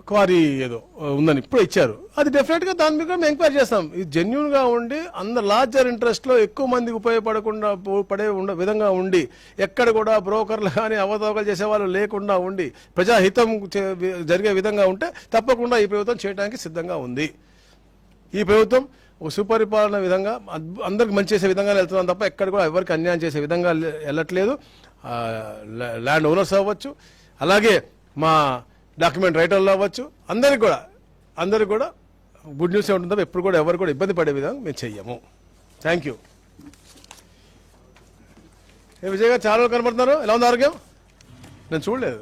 క్వారీ ఏదో ఉందని ఇప్పుడు ఇచ్చారు. అది డెఫినెట్గా దాని మీద మేము ఎంక్వైరీ చేస్తాం. ఇది జెన్యున్గా ఉండి అందరు లార్జర్ ఇంట్రెస్ట్లో ఎక్కువ మందికి ఉపయోగపడకుండా పడే విధంగా ఉండి, ఎక్కడ కూడా బ్రోకర్లు కానీ అవతవకలు చేసేవాళ్ళు లేకుండా ఉండి ప్రజాహితం జరిగే విధంగా ఉంటే తప్పకుండా ఈ ప్రభుత్వం చేయడానికి సిద్ధంగా ఉంది. ఈ ప్రభుత్వం ఒక సుపరిపాలన విధంగా అందరికి మంచి చేసే విధంగా వెళ్తున్నాం తప్ప ఎక్కడ కూడా ఎవరికి అన్యాయం చేసే విధంగా వెళ్ళట్లేదు. ల్యాండ్ ఓనర్స్ అవ్వచ్చు, అలాగే మా డాక్యుమెంట్ రైటర్లు అవ్వచ్చు, అందరికి కూడా గుడ్ న్యూస్ ఉంటుంది తప్ప ఎప్పుడు కూడా ఎవరు కూడా ఇబ్బంది పడే విధంగా మేము చెయ్యము. Thank you. విజయ్ గారు చాలా కనబడుతున్నారు. ఎలా ఉంది ఆరోగ్యం? నేను చూడలేదు.